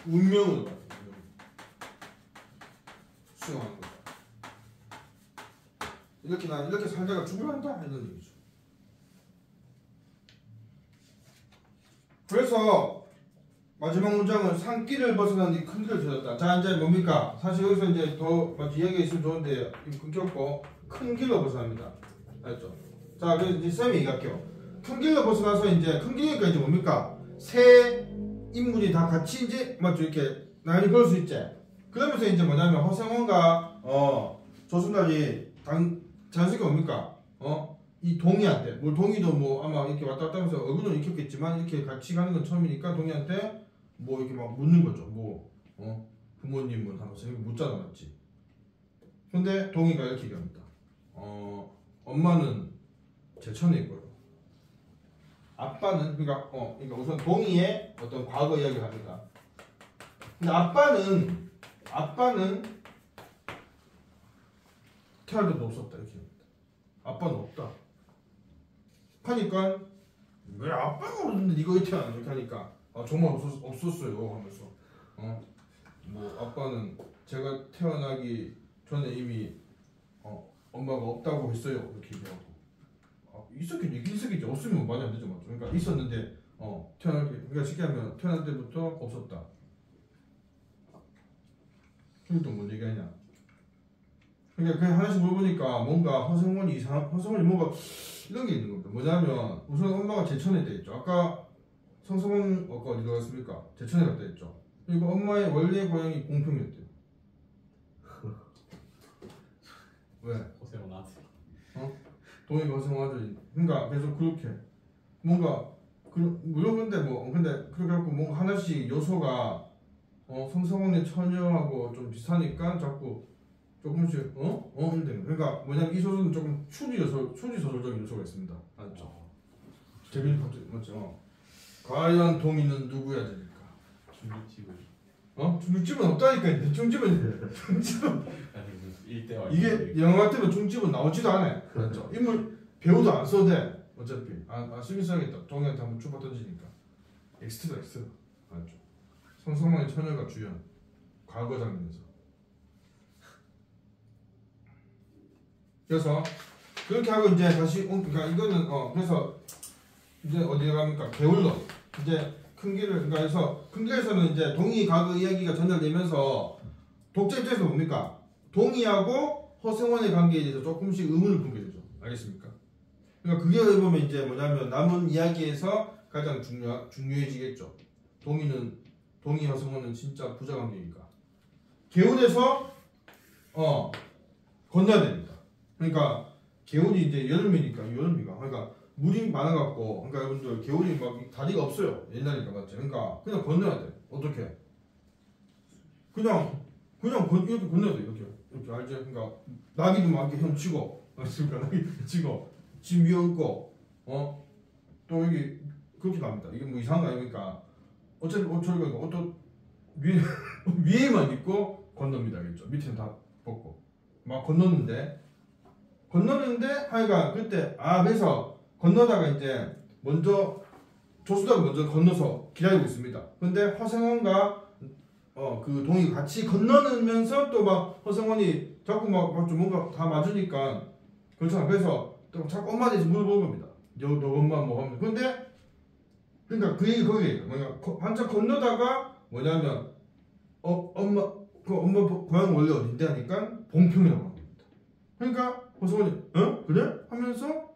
운명으로 수용하는 거죠. 이렇게 살다가 죽을란다 이런 얘기죠. 그래서 마지막 문장은 산길을 벗어난 이 큰 길을 찾았다. 자 이제 뭡니까? 사실 여기서 이제 더 이야기가 있으면 좋은데 끊겼고 큰 길로 벗어납니다. 알죠? 자 그래서 이제 쌤이 얘기할게요. 큰 길로 벗어나서 이제 큰 길이니까 이제 뭡니까? 세 인물이 다 같이 이제 맞죠? 이렇게 나란히 걸을 수 있지. 그러면서 이제 뭐냐면 허생원과 조선달이 자연스럽게 뭡니까? 이 동이한테 뭐 동이도 뭐 아마 이렇게 왔다 갔다 하면서 얼굴은 익혔겠지만 이렇게 같이 가는 건 처음이니까 동이한테 뭐 이렇게 막 묻는 거죠. 뭐 부모님은 하면서 이렇게 묻잖아, 맞지? 근데 동이가 이렇게 얘기합니다. 엄마는 제천에 있고요. 아빠는 그러니까 우선 동이의 어떤 과거 이야기를 합니다. 근데 아빠는 태어날 때도 없었다 이렇게 합니다. 아빠는 없다. 하니까 왜 아빠가 없는데 이거 이렇게 안 이렇게 하니까 정말 없었어요 하면서 뭐 아빠는 제가 태어나기 전에 이미 엄마가 없다고 했어요 이렇게 얘기하고 있었겠지 없으면 말이 안 되죠 맞죠? 그러니까 있었는데 그러니까 쉽게 하면 태어날 때부터 없었다. 그리고 또 뭔 얘기하냐? 그러니까 그 하나씩 물어보니까 뭔가 허성원이 뭔가 이런 게 있는 겁니다. 뭐냐면 우선 엄마가 제천에 있다 했죠. 아까 성성원 아까 어디 갔습니까? 제천에 갔다 했죠. 그리고 엄마의 원래 고향이 공평이었대요. 왜? 허세원 아들. 동이가 허성원 아들이. 그러니까 계속 그렇게 뭔가 물어보는데 근데 그렇게 갖고 뭔가 하나씩 요소가 성성원의 처녀하고 좀 비슷하니까 자꾸 조금씩 이런데 그러니까 뭐냐면 이 소설은 조금 추리 소설적인 요소가 있습니다. 맞죠? 재밌는 파트 맞죠? 과연 동이는 누구야 됩니까? 중국집을. 중집은 없다니까. 중집은 아니 무슨 일대와. 이게 영화 같으면 중집은 나오지도 않아. 맞죠? 인물 배우도 안 써도 돼. 어차피 쓰긴 써야겠다. 동이한테 한번 주파 던지니까 엑스트라 맞죠? 성성만의 처녀가 주연 과거 장면에서. 그래서 그렇게 하고 이제 다시 그러니까 이거는 그래서 이제 어디에 갑니까? 게을러 이제 큰 길을 그러니까 해서 큰 길에서는 이제 동이 과거 이야기가 전달되면서 독자 입장에서 뭡니까? 동이하고 허생원의 관계에 대해서 조금씩 의문을 품게 되죠. 알겠습니까? 그러니까 그게 보면 이제 뭐냐면 남은 이야기에서 가장 중요해지겠죠. 동이 허생원은 진짜 부자 관계니까 개울에서 건너야 됩니다. 그러니까 개울이 이제 여름이니까 그러니까 물이 많아갖고 그러니까 여러분들 개울이 막 다리가 없어요 옛날이니까 맞죠? 그러니까 그냥 건너야 돼. 어떻게? 그냥 이렇게 건너야 돼 이렇게 알지? 그러니까 나귀도 막 이렇게 헤엄치고 맞습니까? 나귀 치고 짐 위에 얹고 또 여기 그렇게 갑니다. 이게 뭐 이상한 거 아닙니까? 어차피 저희가 옷도 위에만 입고 건넙니다. 알겠죠? 밑에는 다 벗고 막 건넜는데 하여간 그때 그래서 건너다가 이제 먼저 조수다가 먼저 건너서 기다리고 있습니다. 근데 허생원과 그 동이가 같이 건너면서 또 막 허생원이 자꾸 막 좀 뭔가 다 맞으니까 그렇잖아. 그래서 또 자꾸 엄마한테 물어보는 겁니다. 너 엄마 뭐 하면 근데 그러니까 그 얘기 거기에 뭐냐 한참 건너다가 뭐냐면 엄마 고향 원래 어딘데 하니까 봉평이라고 합니다. 그러니까 허성원이 그래? 하면서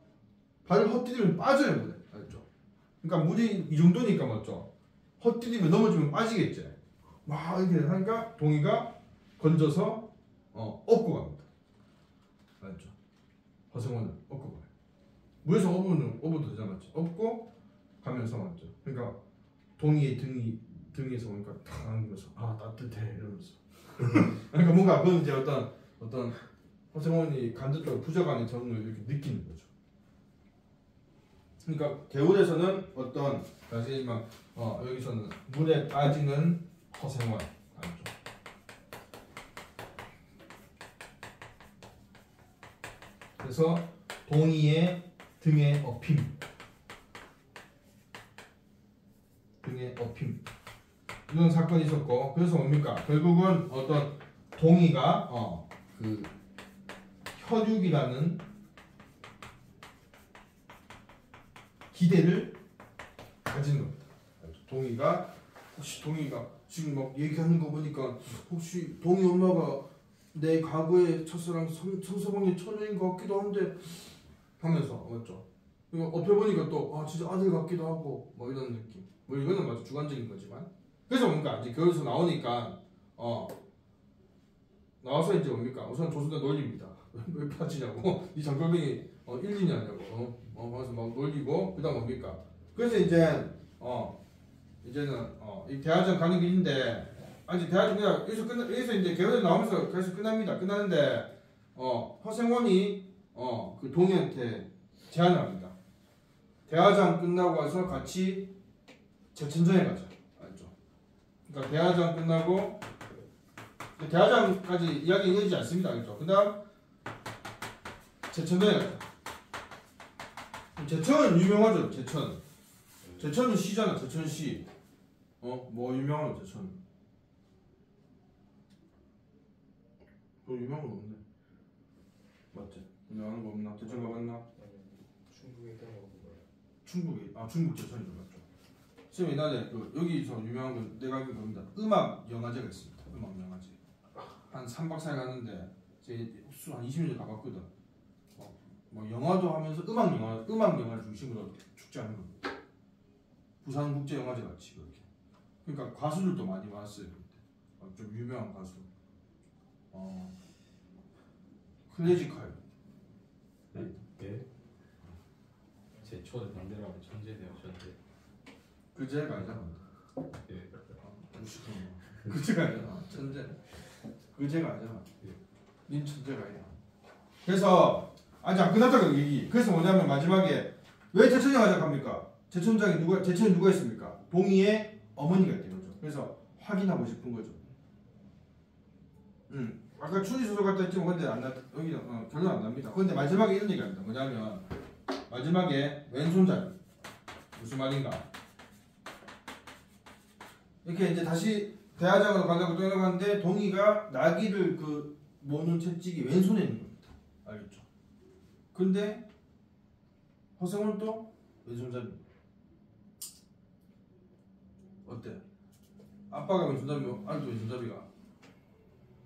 발을 헛디디면 빠져야 돼. 알죠? 그러니까 물이 이 정도니까 맞죠? 헛디디면 넘어지면 빠지겠지. 막 이렇게 하니까 동이가 건져서 업고 갑니다. 알죠? 허성원은 업고 가요. 물에서 업어도 되잖아, 맞죠? 업고 가면서 맞죠? 그러니까 동이의 등에서 오니까 탁 안으면서 따뜻해 이러면서. 그러니까 뭔가 그건 이제 어떤 허생원이 간접적으로 부자간의 정을 이렇게 느끼는 거죠. 그러니까 개울에서는 어떤 다시만 여기서는 물에 빠지는 허생원 알죠? 그래서 동이의 등에 업힘 이런 사건이 있었고 그래서 뭡니까? 결국은 어떤 동이가 그 혈육이라는 기대를 가진 겁니다. 동이가 지금 막 얘기하는 거 보니까 혹시 동이 엄마가 내 과거의 첫사랑 성서방의 처녀인 것 같기도 한데 하면서 맞죠? 옆에 보니까 또 진짜 아들 같기도 하고 뭐 이런 느낌. 뭐 이거는 맞죠 주관적인 거지만 그래서 뭡니까 이제 교회에서 나오니까 나와서 이제 뭡니까 우선 조선의 논리입니다. 왜 빠지냐고. 이 장돌뱅이 1, 2년 하냐고. 그래서 막 놀리고 그다음 뭡니까? 그래서 이제 이제는 이 대화전 가는 길인데 아직 대화전 그냥 여기서 이제 개헌이 나오면서 계속 끝납니다. 끝나는데 허생원이 그 동희한테 제안을 합니다. 대화전 끝나고 와서 같이 제천전에 가자. 알죠? 그러니까 대화전 끝나고 대화전까지 이야기 이어지지 않습니다. 알죠? 그다음 제천전에 가자. 제천은 유명하죠. 제천은 시잖아. 제천시. 뭐 유명하죠. 제천. 또 유명한 거 없네. 맞지? 유명한 거 없나? 제천 가봤나? 충북에 있던 거 충북이 충북 제천이죠. 맞죠? 쌤 옛날에 여기서 유명한 건 내가 알기로 겁니다. 음악 영화제가 있습니다. 음악 영화제. 한 3박 4일 가는데 제가 수 한 20년 가봤거든. 뭐 영화도 하면서 음악 영화를 중심으로 축제하는 겁니다. 부산 국제 영화제 같이 그렇게. 그러니까 가수들도 많이 왔어요. 그때. 좀 유명한 가수. 클래식할. 네? 제초는 반대로 하면 천재네요. 천재. 그제가 아니잖아. 예. 그제가 아니잖아. 천재. 그제가 아니잖아. 예. 닌 천재가 아니야. 그래서 아직 안 끝났다 그 얘기. 그래서 뭐냐면 마지막에 왜 제천에 가자고 합니까? 제천에 누가 있습니까? 동희의 어머니가 있대요. 거죠. 그래서 확인하고 싶은 거죠. 아까 추리소설 갔다 했지만 근데 여기는 결론 안 납니다. 근데 마지막에 이런 얘기 합니다. 뭐냐면 마지막에 왼손잡이 무슨 말인가? 이렇게 이제 다시 대화장으로 가려고 떠나가는데 동희가 나귀를 모는 채찍이 왼손에 있는 겁니다. 알겠죠? 근데 허생은 또 왼손잡이. 어때? 아빠가 왼손잡이고 아들도 왼손잡이가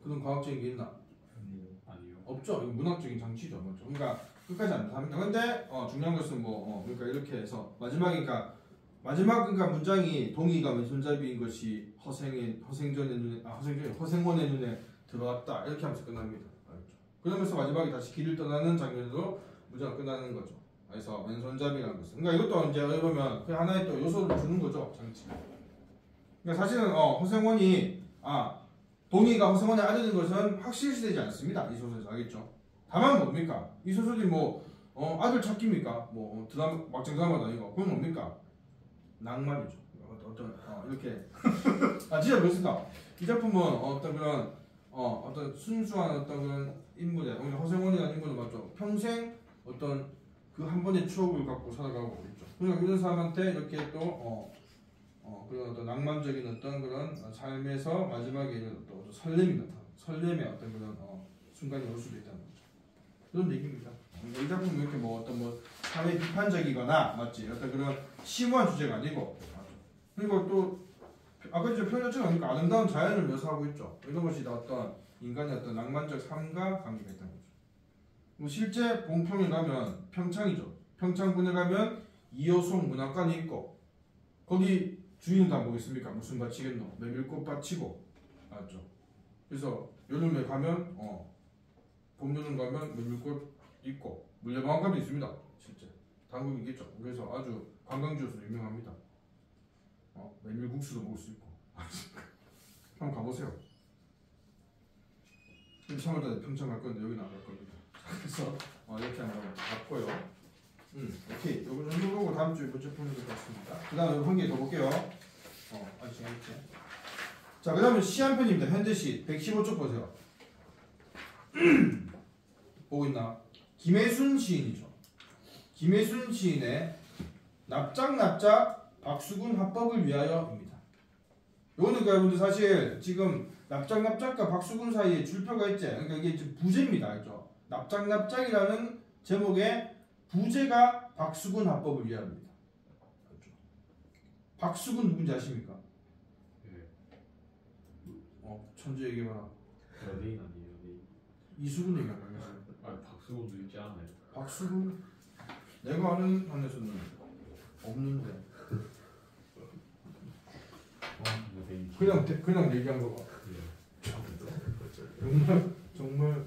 그런 과학적인 게 있나? 아니요. 없죠. 이거 문학적인 장치죠. 맞죠? 그러니까 끝까지 안 합니다. 근데 중요한 것은 그러니까 이렇게 해서 마지막 문장이 동희가 왼손잡이인 것이 허생원의 눈에 들어왔다. 이렇게 하면서 끝납니다. 알겠죠? 그러면서 마지막에 다시 길을 떠나는 장면으로 문장이 끝나는 거죠. 그래서 왼손잡이라는 것은. 그러니까 이것도 이제 어떻게 보면 그 하나의 또 요소를 주는 거죠. 장치. 그러니까 사실은 허생원이 동희가 허생원의 아들인 것은 확실시되지 않습니다. 이 소설에서. 알겠죠? 다만 뭡니까? 이 소설이 아들 찾기입니까? 막장 드라마도 아니고 그건 뭡니까? 낭만이죠. 이렇게 진짜 그렇습니다. 이 작품은 어떤 순수한 그런 인물에 허생원이라는 인물은 맞죠. 평생 그 한 번의 추억을 갖고 살아가고 있죠. 그러니까 이런 사람한테 이렇게 또 그런 낭만적인 그런 삶에서 마지막에 또 설렘이 나타나. 설렘의 그런 순간이 올 수도 있다는 거죠. 그런 얘기입니다. 이 작품은 이렇게 사회 비판적이거나 맞지? 그런 심오한 주제가 아니고 그리고 또 아까 이제 표현했잖아요. 그러니까 아름다운 자연을 묘사하고 있죠. 이런 것이 어떤 인간의 낭만적 삶과 관계가 있다는 거죠. 실제 봉평에 가면 평창이죠. 평창군에 가면 이호송 문학관이 있고 거기 주인은 다 뭐겠습니까? 무슨 밭이겠노? 메밀꽃 밭이고 알죠? 그래서 여름에 가면 봄 여름 가면 메밀꽃 있고 물레방앗간도 있습니다. 실제 당국 있겠죠. 그래서 아주 관광지로서 유명합니다. 메밀국수도 먹을 수 있고 한번 가보세요. 3월달에 평창 갈 건데 여기는 안 갈 겁니다. 그래서 이렇게 한번 봤고요. 오케이. 요거 정도 보고 다음 주에 문제 푸는 것 같습니다. 그 다음에 한 개 더 볼게요. 아직 재밌지. 자, 그 다음에 시 한 편입니다. 현대시 115쪽 보세요. 보고 있나? 김혜순 시인이죠. 김혜순 시인의 납작납작 박수군 화법을 위하여입니다. 요거는 여러분들 사실 지금 납작납작과 박수군 사이에 줄표가 있지. 그러니까 이게 지금 부제입니다. 알죠? 납작납작이라는 제목의 부제가 박수군 화법을 위하여입니다. 알죠? 박수군 누군지 아십니까? 예. 천재 얘기해봐라. 연예인 아니에요? 연예인. 이수근 얘기하는 박수곤도 있지 않아요? 박수근 내가 아는 한에서는 없는데 그냥 얘기한 거 봐. 예. 정말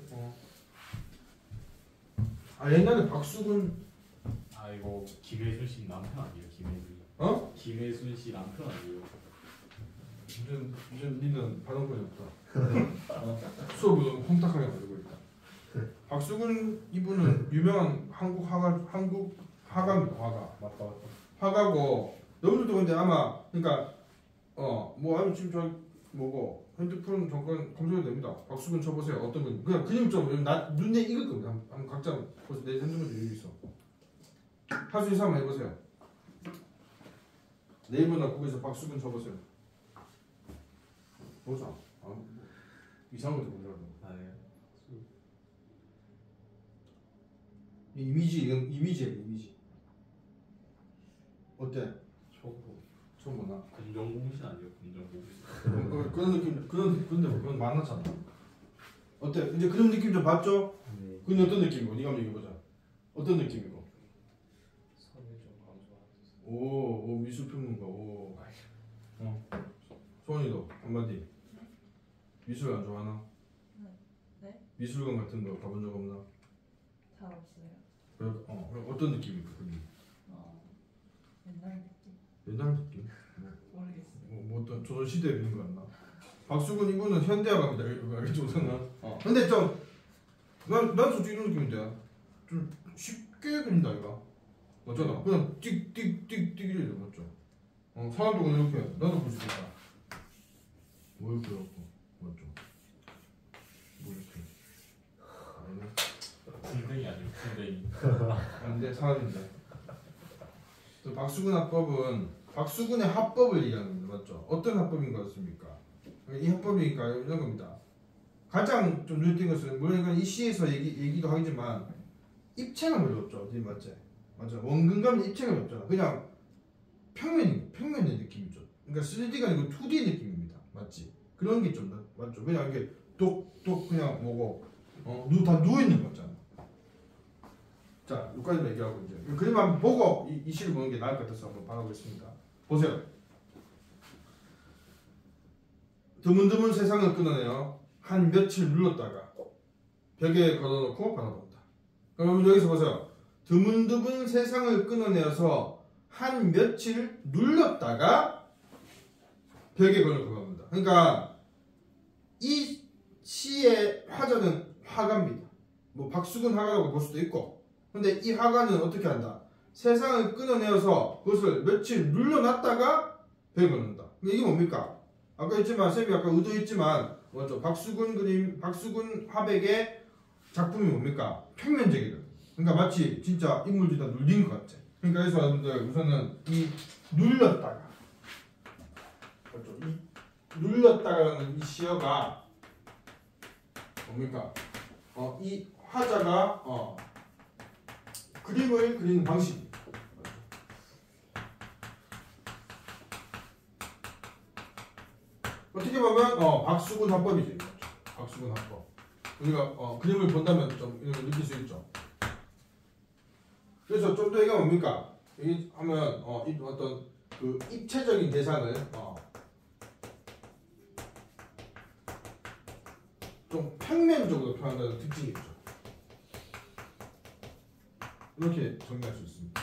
아 옛날에 박수근 아 이거 김혜순 씨 남편 아니에요? 김혜순. 어? 김혜순 씨 남편 아니에요? 이제 니는 발언권이 없다. 수업을 너무 혼탁하게 가지고 있다. 박수근 이분은 유명한 한국 화가입니다. 맞다. 화가고 여러분들도 근데 아마 그러니까 뭐 아니 지금 저 뭐고 핸드폰 잠깐 검색해도 됩니다. 박수근 쳐보세요. 어떤 분 그냥 그림 좀 눈에 익을 겁니다. 한번 각자 벌써 내 핸드폰에 여기 있어. 할 수 있는 사람 해보세요. 네이버나 구글에서 박수근 쳐보세요. 보자. 이상한 것도 보자고. 아니요. 이미지예요. 이미지. 어때? 처음 보나? 검정고무신 아니에요? 검정고무신. 그런 느낌 근데 뭐 그런 많았잖아. 어때? 이제 그런 느낌 좀 봤죠? 네. 그건 어떤 느낌이고? 네가 한번 얘기해보자. 어떤 느낌이고? 선을 좀 강조하셨어요. 오 미술평론가. 오. 소원이도 한마디. 미술 안 좋아하나? 네? 미술관 같은 거 가본 적 없나? 잘 없어요. 그럼 어떤 느낌이고? 옛날 느낌? 옛날 느낌? 모르겠어요. 뭐 어떤 조선시대에 그린 거 같나? 박수근 이분은 현대화갑니다. 알겠죠 우선은. 근데 난 솔직히 이런 느낌인데 좀 쉽게 그린다 이거. 맞잖아. 그냥 띡띡띡띡 이래 맞죠? 사람도 그냥 이렇게 나도 볼 수 있다. 뭐 이렇게 해갖고 맞죠? 뭐 이렇게. 아니네. 군뱅이 아니에요? 군뱅이. 안돼 사람인데. 또 박수근 합법은 박수근의 합법을 얘기하는 겁니다. 맞죠? 어떤 합법인 것 같습니까? 이 합법이니까 이런 겁니다. 가장 좀 눈에 띈 것은 물론 이건 이 시에서 얘기도 하지만 입체감을 줬죠. 맞지? 맞죠? 원근감은 입체감이 없잖아. 그냥 평면의 느낌이죠. 그러니까 3D가 아니고 2D 느낌입니다. 맞지? 그런 게 좀 맞죠? 그냥 이게 똑똑 그냥 뭐고 다 누워 있는 거잖아. 자, 여기까지 얘기하고 이제 그림 한번 보고 이 시를 보는 게 나을 것 같아서 한번 봐보겠습니다. 보세요. 드문드문 세상을 끊어내어 한 며칠 눌렀다가 벽에 걸어놓고 바라본다. 그럼 여기서 보세요. 드문드문 세상을 끊어내어서 한 며칠 눌렀다가 벽에 걸어놓고 바라본다. 그러니까 이 시의 화자는 화가입니다. 뭐 박수근 화가라고 볼 수도 있고. 근데 이 화가는 어떻게 한다? 세상을 끊어내어서 그것을 며칠 눌러놨다가 벽에 걸는다. 이게 뭡니까? 아까 했지만 쌤이 아까 의도했지만 맞죠? 박수근 화백의 작품이 뭡니까? 평면적이다. 그러니까 마치 진짜 인물들이 다 눌린 것 같아. 그러니까 그래서 여러분들 우선은 이 눌렀다가 맞죠? 이 눌렀다가라는 이 시어가 뭡니까? 이 화자가 그림을 그리는 방식. 어떻게 보면 박수근 합법이지. 박수근 합법. 우리가 그림을 본다면 좀 이런 걸 느낄 수 있죠. 그래서 좀 더 얘기가 뭡니까? 여기 하면 어떤 그 입체적인 대상을 좀 평면적으로 표현한다는 특징이 있죠. 이렇게 정리할 수 있습니다.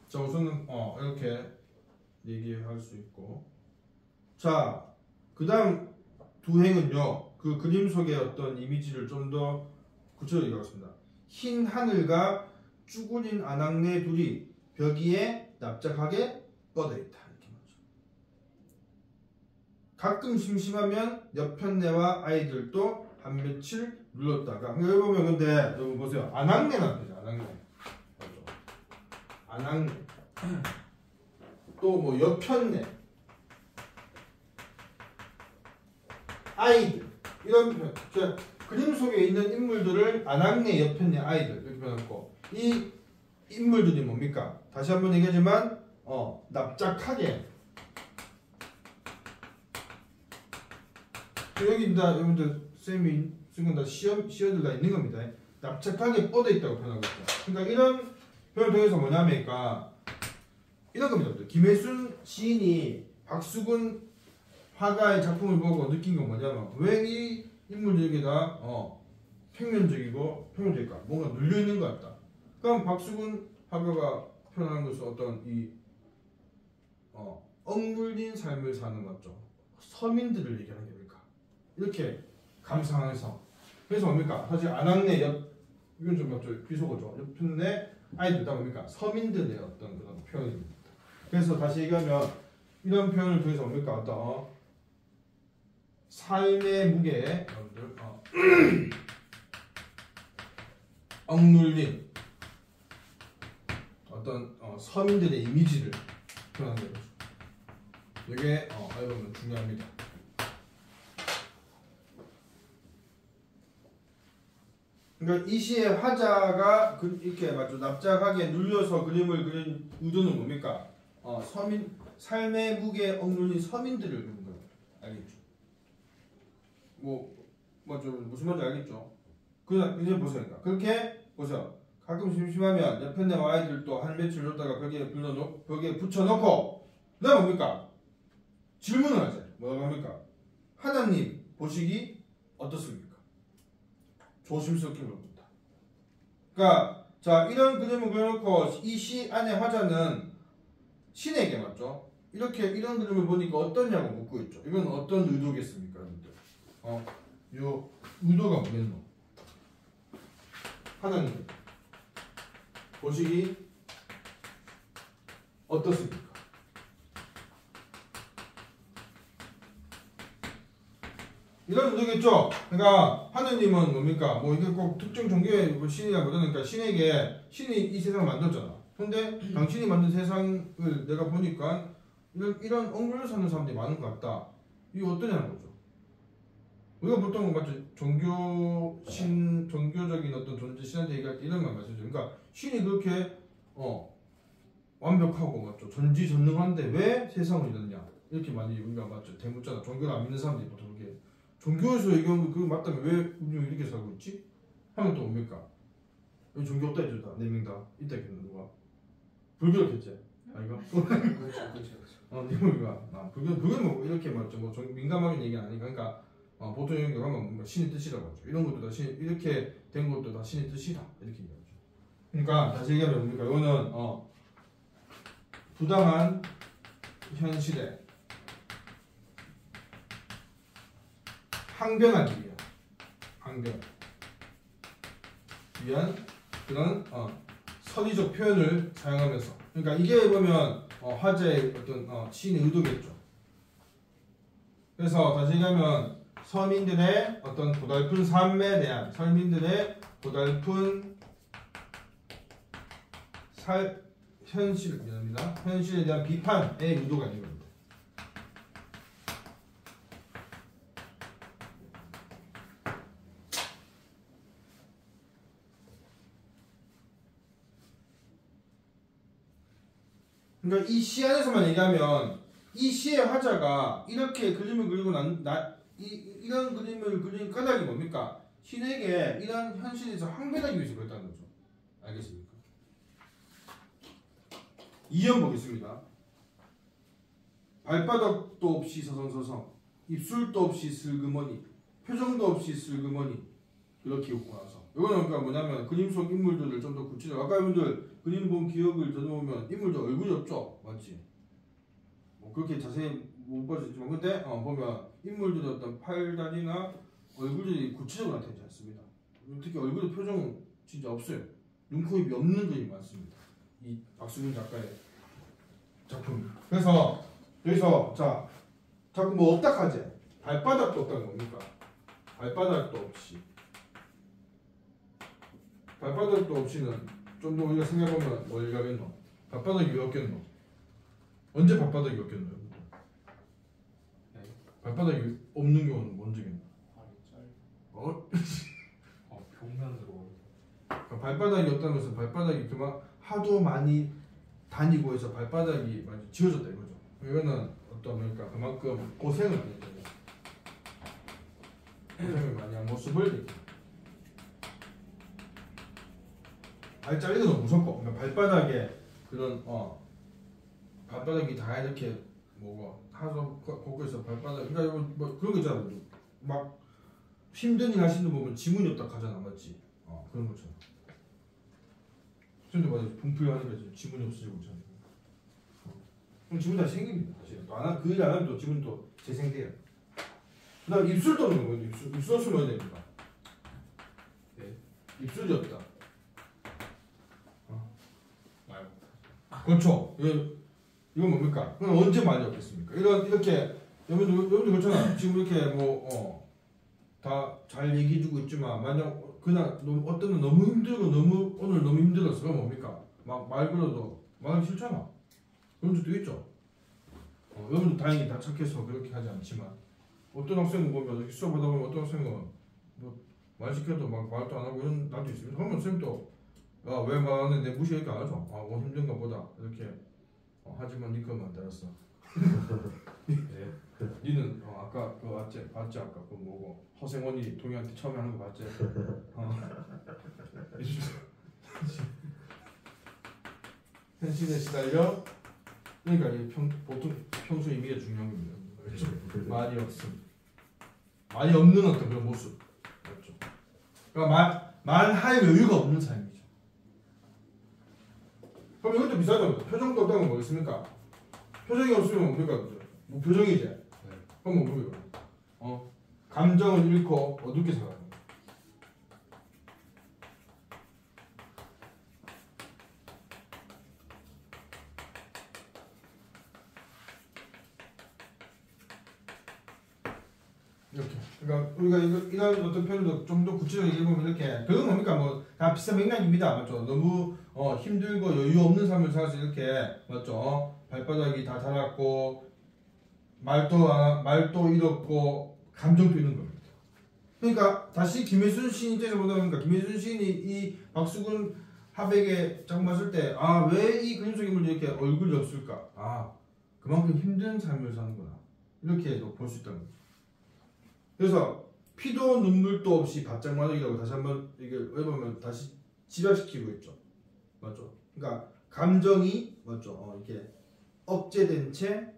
자 우선은 이렇게 얘기할 수 있고 자 그 다음 두 행은요 그 그림 속의 어떤 이미지를 좀 더 구체적으로 얘기하겠습니다. 흰 하늘과 쭈그린 아낙네 둘이 벽 위에 납작하게 뻗어 있다. 이렇게 말이죠. 가끔 심심하면 옆편네와 아이들도 한 며칠 눌렀다가 여기 보면 근데 여러분 보세요. 아낙네란 뜻이죠. 아낙네. 맞죠? 아낙네. 또 뭐 옆편네. 아이들 이런 표현. 그림 속에 있는 인물들을 아낙네, 옆편네, 아이들 이렇게 표현했고 이 인물들이 뭡니까? 다시 한번 얘기하지만 납작하게 여기다 여러분들 쌤이 쓴 건 다 시어들 다 있는 겁니다. 납작하게 뻗어 있다고 표현하고 있죠. 그러니까 이런 표현을 통해서 뭐냐면까 이런 겁니다. 김혜순 시인이 박수근 화가의 작품을 보고 느낀 건 뭐냐면 왜 이 인물들에게 다 평면적이고 평면적일까? 뭔가 눌려 있는 것 같다. 그럼 박수근 화가가 표현한 것은 어떤 이 억눌린 삶을 사는 맞죠? 서민들을 얘기하는 게 아닐까? 이렇게 감상해서 그래서 뭡니까? 사실 안악내 옆 이건 좀 맞죠? 비속어죠. 옆편에 아이들 다 뭡니까? 서민들의 어떤 그런 표현입니다. 그래서 다시 얘기하면 이런 표현을 통해서 뭡니까? 어떤 삶의 무게, 여러분들 억눌린 어떤 서민들의 이미지를 표현하는 거죠. 이게 알고 보면 중요합니다. 그러니까 이 시의 화자가 이렇게 맞죠? 납작하게 눌려서 그림을 그린 의도는 뭡니까? 서민 삶의 무게에 억눌린 서민들을 그린 거예요. 알겠죠? 맞죠? 무슨 말인지 알겠죠? 그냥 이제 보세요. 그러니까 그렇게 보세요. 가끔 심심하면 옆에 내 아이들도 한 며칠 놀다가 벽에 붙여놓고 그다음 뭡니까? 질문을 하죠. 뭐라고 합니까? 하나님 보시기 어떻습니까? 조심스럽게 물어본다. 그러니까 자 이런 그림을 그려놓고 이 시 안의 화자는 신에게 맞죠? 이렇게 이런 그림을 보니까 어떠냐고 묻고 있죠. 이건 어떤 의도겠습니까, 여러분들? 요 의도가 뭐겠노? 하나님 보시기 어떻습니까? 이런 의도겠죠. 그러니까 하느님은 뭡니까? 뭐 이게 꼭 특정 종교의 뭐 신이라 그러니까 신이 이 세상을 만들었잖아. 근데 당신이 만든 세상을 내가 보니까 이런 억눌려 사는 사람들이 많은 것 같다. 이거 어떠냐는 거죠. 우리가 보통 맞죠? 종교적인 어떤 존재 신한테 얘기할 때 이런 말 말씀드리죠. 그러니까 신이 그렇게 완벽하고 맞죠? 전지전능한데 왜 세상을 이뤘냐? 이렇게 많이 우리가 맞죠? 대묻잖아. 종교를 안 믿는 사람들이 보통 그렇게 종교에서 얘기하면 그거 맞다면 왜 우리는 이렇게 살고 있지? 하면 또 뭡니까? 여기 종교 없다 해주다. 4명 다 있다 했겠나 누가? 불교였겠지? 아이가? 니가 불교는 뭐 이렇게 맞죠? 뭐 민감하게 얘기 아니까 그러니까 보통 이런 거 하면 뭔가 신의 뜻이라고 하죠. 이런 것도 다 이렇게 된 것도 다 신의 뜻이다 이렇게 얘기하죠. 그러니까 다시 얘기하면 뭡니까? 이거는 부당한 현실에 항변하기 위한 그런 선의적 표현을 사용하면서 그러니까 이게 보면 화제의 어떤 시인의 의도겠죠. 그래서 다시 얘기하면 서민들의 어떤 고달픈 삶에 대한 서민들의 고달픈 현실에 대한 비판의 의도가 있는 겁니다. 그러니까 이 시 안에서만 얘기하면 이 시의 화자가 이렇게 그림을 그리고 이런 그림을 그린 까닭이 뭡니까? 신에게 이런 현실에서 항변하기 위해서 그랬다는 거죠. 알겠습니까? 2연 보겠습니다. 발바닥도 없이 서성서성, 입술도 없이 슬그머니, 표정도 없이 슬그머니 그렇게 웃고 나서 이거는 그러니까 뭐냐면 그림 속 인물들을 좀 더 구체적으로 아까 여러분들 그림 본 기억을 더듬으면 인물들 얼굴이 없죠? 맞지? 뭐 그렇게 자세히 못 봐주지만 근데 보면 인물들의 어떤 팔다리나 얼굴이 구체적으로 나타나지 않습니다. 특히 얼굴의 표정은 진짜 없어요. 눈, 코, 입이 없는 그림이 많습니다. 이 박수근 작가의 작품. 그래서 여기서 자꾸 뭐 없다 하지? 발바닥도 없다는 겁니까? 발바닥도 없이. 발바닥도 없이는 좀 더 우리가 생각해보면 뭘 가겠노? 발바닥이 왜 없겠노? 언제 발바닥이 없겠노? 네. 발바닥이 없는 경우는 언제겠노? 평면으로. 그러니까 발바닥이 없다는 것은 발바닥이 그만 하도 많이 다니고 해서 발바닥이 많이 지워졌다 이거죠. 이거는 어떤 그러니까 그만큼 고생을 많이 했죠. 고생을 많이 한 모습을 발자리도 너무 무섭고 그러니까 발바닥에 그런 발바닥이 다 이렇게 뭐가 하서 곳곳에서 발바닥 그러니까 이거 뭐 그런 거 있잖아. 막 힘든 일 하시는 분 보면 지문이 없다 하잖아, 맞지? 그런 것처럼. 근데 맞아, 분풀하는 거지. 지문이 없어지고 있잖아. 그럼 지문 다시 생깁니다. 사실 그 일 안 하면 또 지문 또 재생돼요. 그다음 입술 떠는 거예요. 입술 없으면 뭐야 됩니까? 네. 입술이 없다. 말 못하죠. 그렇죠. 이건 뭡니까? 그럼 언제 말이 없겠습니까? 이렇게 여러분들 그렇잖아. 지금 이렇게 다 잘 얘기해주고 있지만 만약 그날 어떤 날 너무 힘들고 오늘 너무 힘들었어. 그럼 뭡니까? 막 말 걸어도 말하기 싫잖아. 그런 적도 있죠. 여러분들 다행히 다 착해서 그렇게 하지 않지만 어떤 학생은 보면 이렇게 수업하다 보면 어떤 학생은 뭐 말 시켜도 막 말도 안 하고 이런 날도 있습니다. 그러면 선생님도 왜 말하는데 무시 이렇게 안 하죠. 뭐 힘든가 보다 이렇게 하지만 니 그거 만들었어. 네. 니는 아까 그거 봤지 아까 그 뭐고 허생원이 동희한테 처음에 하는 거 봤지? 현실에 시달려. 그러니까 보통 평소 이미지가 중요한 겁니다. 그렇죠? 말이 없음, 말이 없는 어떤 그런 모습, 그렇죠? 그러니까 말할 여유가 없는 삶이죠. 그럼 이것도 비슷하죠. 표정도 없다는 건 뭐겠습니까? 표정이 없으면 뭡니까? 뭐 표정이지. 그럼 뭡니까? 감정을 잃고 어둡게 살아요. 이렇게. 그러니까 우리가 이런 어떤 표현도 좀 더 구체적으로 얘기해보면 이렇게 그건 뭡니까? 뭐 다 비슷한 맥락입니다. 맞죠? 너무 힘들고 여유 없는 삶을 살아서 이렇게 맞죠? 발바닥이 다 닳았고 말도 잃었고 감정도 잃는 겁니다. 그러니까 다시 김혜순 시인 입장에서 보다 보니까 김혜순 시인이 이 박수근 하백에 짝 맞을 때 왜 이 그림 속의 인물이 이렇게 얼굴이 없을까? 그만큼 힘든 삶을 사는구나. 이렇게도 볼 수 있다는 거죠. 그래서 피도 눈물도 없이 바짝 마르기라고 다시 한번 이게 왜 보면 다시 집약시키고 있죠. 맞죠? 그러니까 감정이 맞죠? 이렇게 억제된 채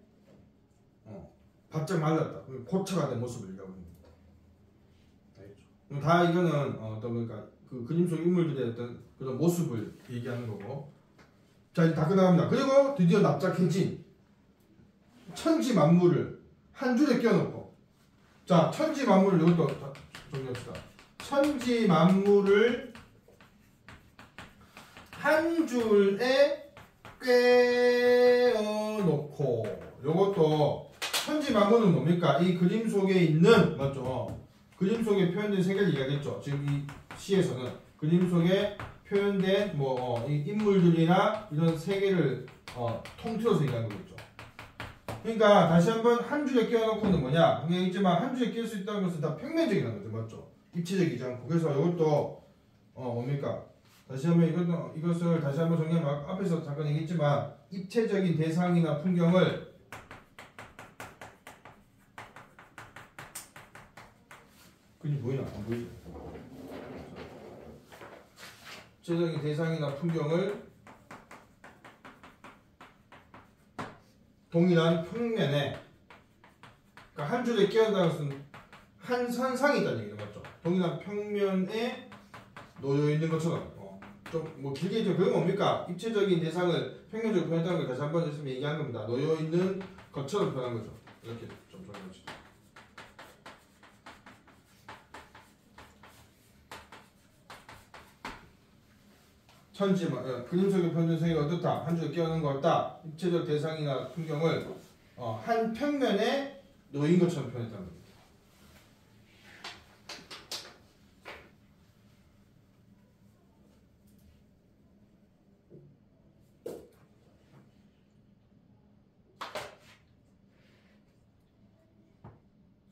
바짝 말랐다. 고쳐가 된 모습을 얘기하고 있는 겁니다. 알겠죠? 다 이거는 어떤 그러니까 그 그림 속 인물들의 어떤 그런 모습을 얘기하는 거고. 자 이제 다 끝나갑니다. 그리고 드디어 납작해진 천지 만물을 한 줄에 끼워놓고. 자 천지 만물을 이것도 정리합시다. 천지 만물을 한 줄에 꿰어놓고. 요것도 천지 만물은 뭡니까? 이 그림 속에 있는 맞죠? 그림 속에 표현된 세계를 이야기했죠. 지금 이 시에서는 그림 속에 표현된 이 인물들이나 이런 세계를 통틀어서 얘기하는 거겠죠. 그러니까 다시 한번 한 줄에 끼워놓고는 뭐냐? 그게 있지만 한 줄에 끼울 수 있다는 것은 다 평면적이라는 거죠, 맞죠? 입체적이지 않고. 그래서 이것도 뭡니까? 다시 한번 이것을 다시 한번 정리하면 앞에서 잠깐 얘기했지만 입체적인 대상이나 풍경을 그림 보이나? 안 보이죠? 입체적인 대상이나 풍경을 동일한 평면에, 그러니까 한 줄에 끼워다는 것은 한 선상이 있다는 얘기죠, 맞죠? 동일한 평면에 놓여 있는 것처럼 좀 뭐 길게 얘기하면 그건 뭡니까? 입체적인 대상을 평면적으로 표현했다는 걸 다시 한번 했으면 얘기한 겁니다. 놓여 있는 것처럼 표현한 거죠. 이렇게 좀 정리합시다. 그림 속의 표현된 세계가 어떻다? 한 줄에 끼워놓은 것 같다. 입체적 대상이나 풍경을 한 평면에 놓인 것처럼 표현했다는 겁니다.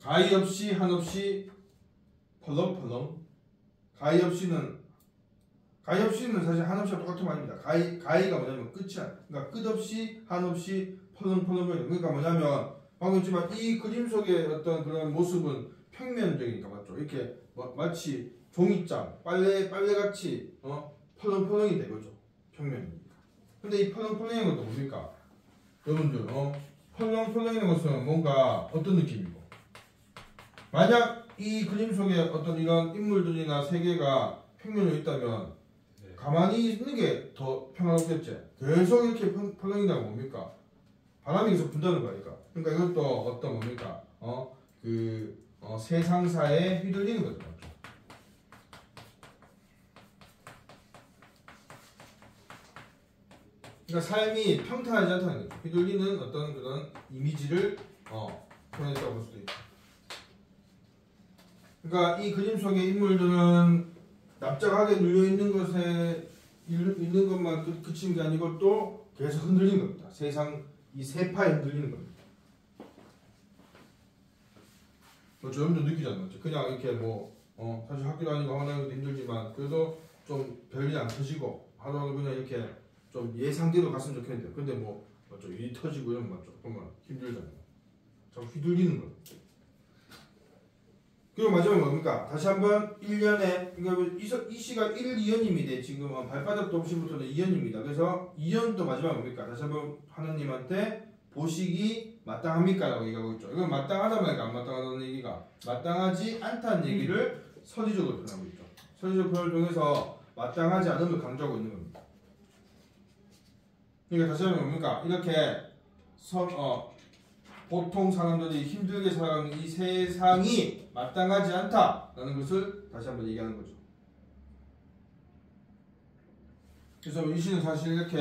가히 없이 한없이 펄렁펄렁. 가히 없이는 사실 한없이와 똑같은 말입니다. 가히가 뭐냐면 끝이야. 그러니까 끝없이 한없이 펄렁펄렁거려. 그러니까 뭐냐면 방금 했지만 이 그림 속의 어떤 그런 모습은 평면적이니까 맞죠. 이렇게 마치 종이장, 빨래같이 펄렁펄렁이 되거죠. 평면이니까. 근데 이 펄렁펄렁한 것도 뭡니까? 여러분들 펄렁펄렁이는 것은 뭔가 어떤 느낌이고, 만약 이 그림 속에 어떤 이런 인물들이나 세계가 평면으로 있다면 네. 가만히 있는 게 더 평화롭겠지. 계속 이렇게 펄렁이다 뭡니까? 바람이 계속 분다는 거니까. 그러니까 이것도 어떤 뭡니까? 세상사에 휘둘리는 거죠. 그러니까 삶이 평탄하지 않다는 거죠. 휘둘리는 어떤 그런 이미지를 표현했다고 볼 수도 있죠. 그러니까 이 그림 속의 인물들은 납작하게 눌려 있는 것에 있는 것만 그치는 게 아니고 또 계속 흔들리는 겁니다. 세상 이 세파에 흔들리는 겁니다. 여러분도 느끼잖아요. 맞죠? 그냥 이렇게 사실 학교 다니고 하나도 힘들지만 그래도 좀 별일이 안 터지고 하루하루 그냥 이렇게 좀 예상대로 갔으면 좋겠는데 근데 맞죠? 일이 터지고 이러면 맞죠? 그러면 힘들잖아요. 자꾸 휘둘리는 거예요. 그리고 마지막에 뭡니까? 다시 한번 1년에 이 시가 1, 2연임이 지금 발바닥 동시부터는 2연입니다. 그래서 2연도 마지막에 뭡니까? 다시 한번 하나님한테 보시기 마땅합니까? 라고 얘기하고 있죠. 이건 마땅하다 말까 안 마땅하다는 얘기가 마땅하지 않다는 얘기를 서리적으로 표현하고 있죠. 서리적 표현을 통해서 마땅하지 않음을 강조하고 있는 겁니다. 그러니까 다시 한번 뭡니까? 이렇게 보통 사람들이 힘들게 살아가는 이 세상이 마땅하지 않다라는 것을 다시 한번 얘기하는 거죠. 그래서 이 시는 사실 이렇게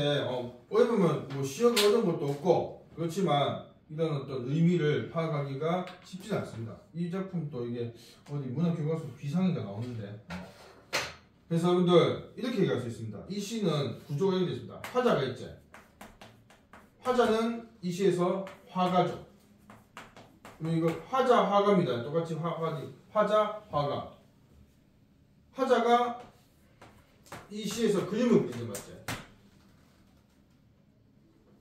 어디 보면 시어가 어려운 것도 없고 그렇지만 이런 어떤 의미를 파악하기가 쉽지는 않습니다. 이 작품도 이게 어디 문학교과서 비상인가 나오는데 그래서 여러분들 이렇게 얘기할 수 있습니다. 이 시는 구조가 이렇게 있습니다. 화자가 있지. 화자는 이 시에서 화가죠. 이거 화자 화가입니다. 똑같이 화자 화가. 화자가 이 시에서 그림을 그리는 맞지?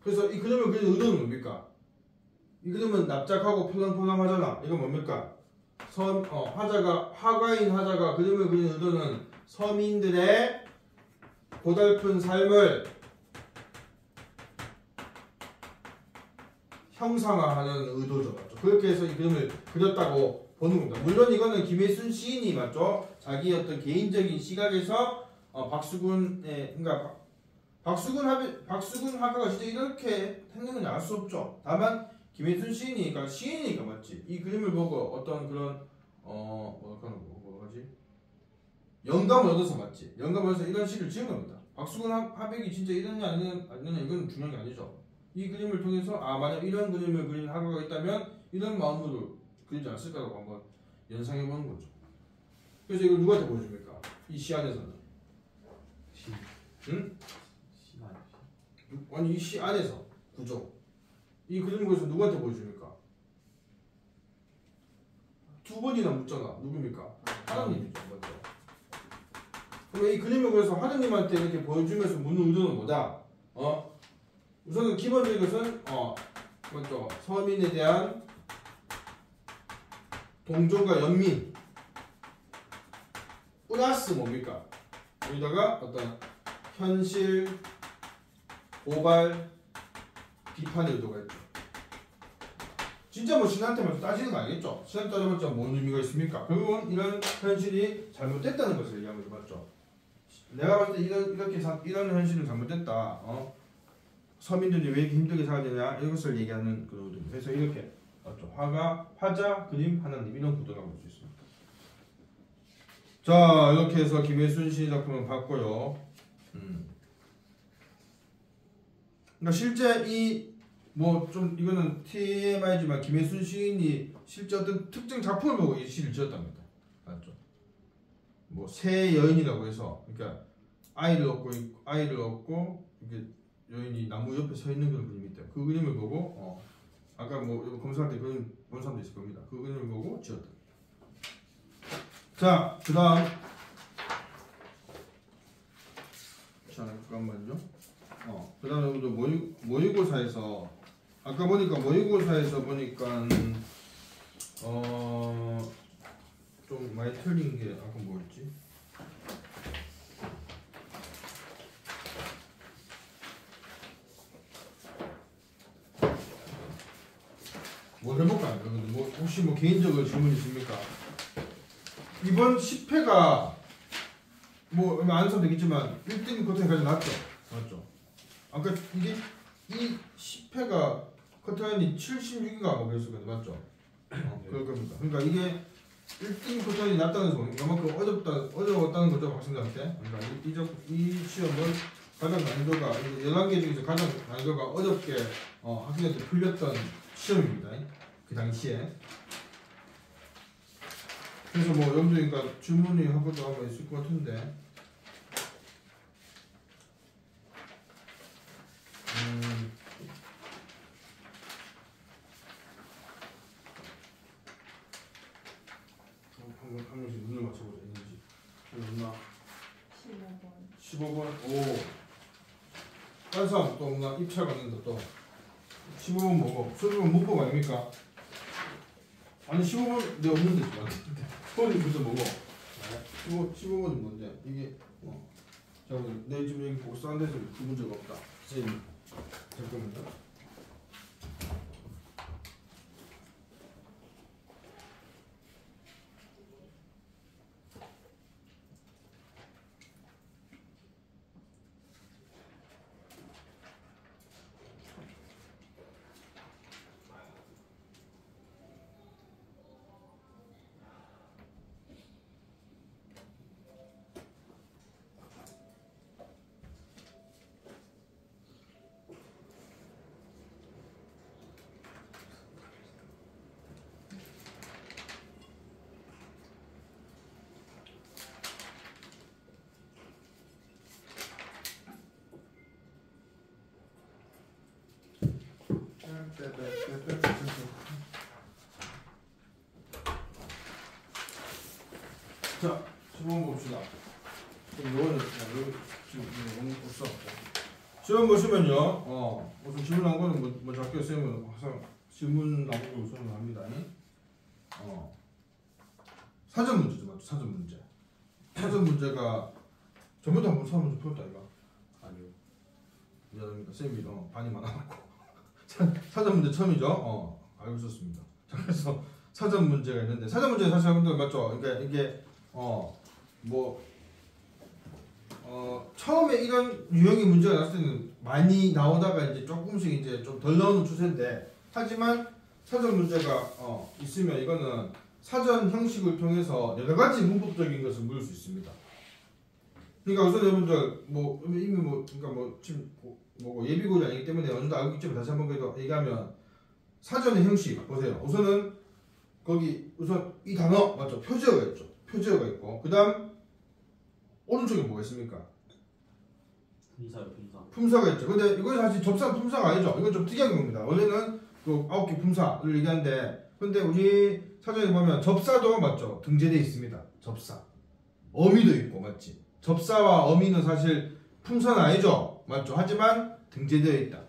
그래서 이 그림을 그리는 의도는 뭡니까? 이 그림은 납작하고 펄렁펄렁하잖아. 이건 뭡니까? 화자가 화가인 화자가 그림을 그리는 의도는 서민들의 고달픈 삶을 형상화하는 의도죠. 맞죠? 그렇게 해서 이 그림을 그렸다고 보는 겁니다. 물론 이거는 김혜순 시인이 맞죠? 자기 어떤 개인적인 시각에서 박수근의 그러니까 박수근 화가가 진짜 이렇게 했는 건 알 수 없죠. 다만 김혜순 시인이니까 시인이니까 맞지. 이 그림을 보고 어떤 그런 뭐지? 영감을 얻어서 맞지. 영감을 얻어서 이런 시를 지은 겁니다. 박수근 화백이 진짜 이러냐 아니냐 이건 중요한 게 아니죠. 이 그림을 통해서 만약 이런 그림을 그린 화가가 있다면 이런 마음으로 그리지 않았을까라고 한번 연상해보는 거죠. 그래서 이걸 누구한테 보여줍니까? 이 시 안에서는 시. 응? 시 아니 시. 아니 이 시 안에서 구조 이 그림을 그려서 누구한테 보여줍니까? 두 번이나 묻잖아. 누굽니까? 하나님이죠. 맞죠? 그럼 이 그림을 그려서 하나님한테 이렇게 보여주면서 묻는 의도는 뭐다? 우선은 기본적인 것은 맞죠? 서민에 대한 동정과 연민 플러스 뭡니까? 여기다가 어떤 현실, 고발, 비판의 의도가 있죠. 진짜 신한테만 따지는 거 아니겠죠? 신한테 따져봤자 뭔 의미가 있습니까? 결국은 이런 현실이 잘못됐다는 것을 얘기하는 거죠. 맞죠? 내가 봤을 때 이런 현실은 잘못됐다. 서민들이 왜 이렇게 힘들게 살아야 되냐 이것을 얘기하는 그런 의도입니다. 그래서 이렇게 맞죠? 화가, 화자, 그림, 하나님 이런 구도라고 볼 수 있습니다. 자 이렇게 해서 김혜순 시인 작품을 봤고요. 그러니까 실제 이거는 TMI지만 김혜순 시인이 실제 어떤 특정 작품을 보고 이 시를 지었답니다. 맞죠? 새 여인이라고 해서 그러니까 아이를 얻고 이렇게 여인이 나무 옆에 서 있는 그런 그림이 있대요. 그 그림을 보고 아까 검사할 때 그림 본 사람도 있을 겁니다. 그 그림을 보고 지었다. 자, 그다음 잠깐만요. 그다음에 또 모의고사에서 아까 보니까 좀 많이 틀린 게 아까 뭐였지? 혹시 뭐 개인적으로 질문 있습니까? 이번 10회가 뭐 얼마 안 써도 되겠지만 1등 커트라인 가장 낮죠? 맞죠? 아까 이게 이 10회가 커트라인이 76인가 뭐 그랬었거든요. 맞죠? 그럴 겁니다. 그러니까 이게 1등 커트라인이 낮다는 소리, 이만큼 어려웠다는 거죠, 학생들한테. 그러니까 이 시험은 가장 난이도가 11개 중에서 가장 난이도가 어렵게 학생한테 풀렸던 시험입니다. 그 당시에. 그래서 뭐 여러분들 질문이 하고도 아마 있을 것 같은데. 한 명씩 눈을 맞춰보자. 있는지. 없나? 15번. 15번. 오. 다른 사람 또 없나? 입찰 받는다 또. 15번 뭐고? 15번 문법 아닙니까? 아니 15번 내가 없는데 지금. 15번부터 뭐고? 15번은 뭔데? 이게 자, 내 지금 여기 복사한 데서 두 문제가 없다. 선생님 잠깐만요. 자, 15번 봅시다. 요거는 지금 없어. 시험 보시면요. 우선 질문 나온 거는 먼저 할게요. 쌤은 항상 질문 나온 거 우선은 합니다. 사전 문제죠, 맞죠? 사전 문제. 사전 문제가 전부터 한번 사전 문제 풀었다 이거. 아니요. 미안합니다. 쌤이 반이 많아갖고 사전 문제 처음이죠. 알고 있었습니다. 자, 그래서 사전 문제가 있는데 사전 문제 사실 여러분들 맞죠? 그러니까 이게 처음에 이런 유형의 문제가 나왔을 때는 많이 나오다가 이제 조금씩 이제 좀 덜 나오는 추세인데, 하지만 사전 문제가 있으면 이거는 사전 형식을 통해서 여러 가지 문법적인 것을 물을 수 있습니다. 그러니까 우선 여러분들 이미 지금 예비고이 아니기 때문에 어느 정도 알고 있지만 다시 한번 그래도 얘기하면 사전의 형식 보세요. 우선은 거기 우선 이 단어 맞죠? 표제어가 있죠. 표제어가 있고 그다음 오른쪽에 뭐가 있습니까? 품사요. 품사가 있죠. 근데 이건 사실 접사 품사가 아니죠. 이건 좀 특이한 겁니다. 원래는 그 9개 품사를 얘기하는데, 근데 우리 사전에 보면 접사도 맞죠? 등재되어 있습니다. 접사. 어미도 있고 맞지? 접사와 어미는 사실 품사는 아니죠. 맞죠? 하지만 등재되어 있다.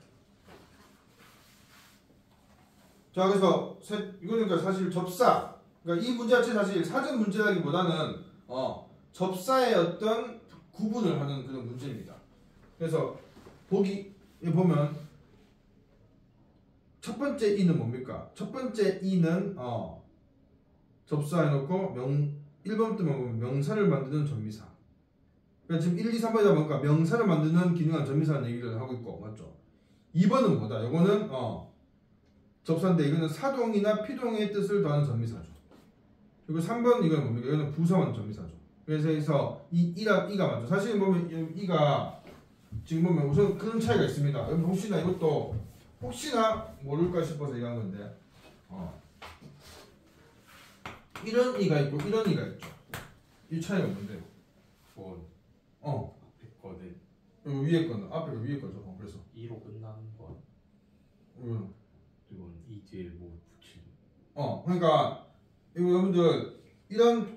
자, 그래서 이거니까 사실 접사. 그러니까 이 문제 자체 사실 사전 문제라기보다는 접사의 어떤 구분을 하는 그런 문제입니다. 그래서 보기 보면 첫 번째 이는 뭡니까? 첫 번째 이는 접사해놓고 1번부터 보면 명사를 만드는 전미사. 그러니까 지금 1, 2, 3번이다 보니까 명사를 만드는 기능한 전미사라는 얘기를 하고 있고 맞죠? 2번은 뭐다? 이거는 접사인데 이거는 사동이나 피동의 뜻을 더하는 전미사죠. 그리고 3번 이건 뭡니까? 이거는 부사만 전미사죠. 그래서 이가 맞죠. 사실 보면 이가 지금 보면 우선 그런 차이가 있습니다. 여러분 혹시나 모를까 싶어서 얘기한 건데 이런 이가 있고 이런 이가 있죠. 이 차이가 뭔데요? 앞에 거는 여기 위에 거는 앞에 위에 거죠. 그래서 2로 끝나는 거. 이건 이 뒤에 뭐 붙이는. 그러니까 이거 여러분들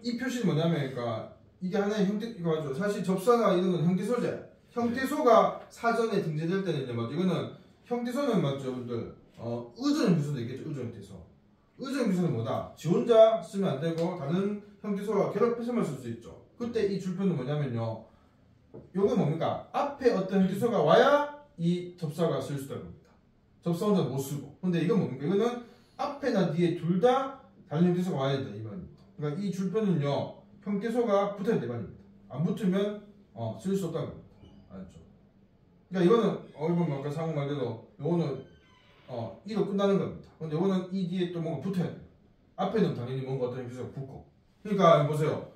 이 표시는 뭐냐면 그러니까 이게 하나의 이거 맞죠. 사실 접사나 이런 건 형태소제. 형태소가 사전에 등재될 때는 맞죠. 이거는 형태소는 맞죠, 여러분들. 의존 형태소도 있겠죠. 의존 형태소. 의존 형태소는 뭐다? 지 혼자 쓰면 안 되고 다른 형태소와 결합해서만 쓸 수 있죠. 그때 이 줄표는 뭐냐면요. 요건 뭡니까? 앞에 어떤 형태소가 와야 이 접사가 쓸 수 있다는 겁니다. 접사 혼자 못 쓰고. 근데 이건 뭡니까? 이거는 앞에나 뒤에 둘 다 다른 형태소가 와야 된다 이 말입니다. 그러니까 이 줄표는요 형태소가 붙어야 될 말입니다. 안 붙으면 쓸 수 없다는 겁니다. 알죠? 그러니까 이거는 이건 아까 상호 말대로 이거는 2로 끝나는 겁니다. 근데 이거는 이 뒤에 또 뭔가 붙어야 돼요. 앞에는 당연히 뭔가 어떤 형태소가 붙고. 그러니까 보세요.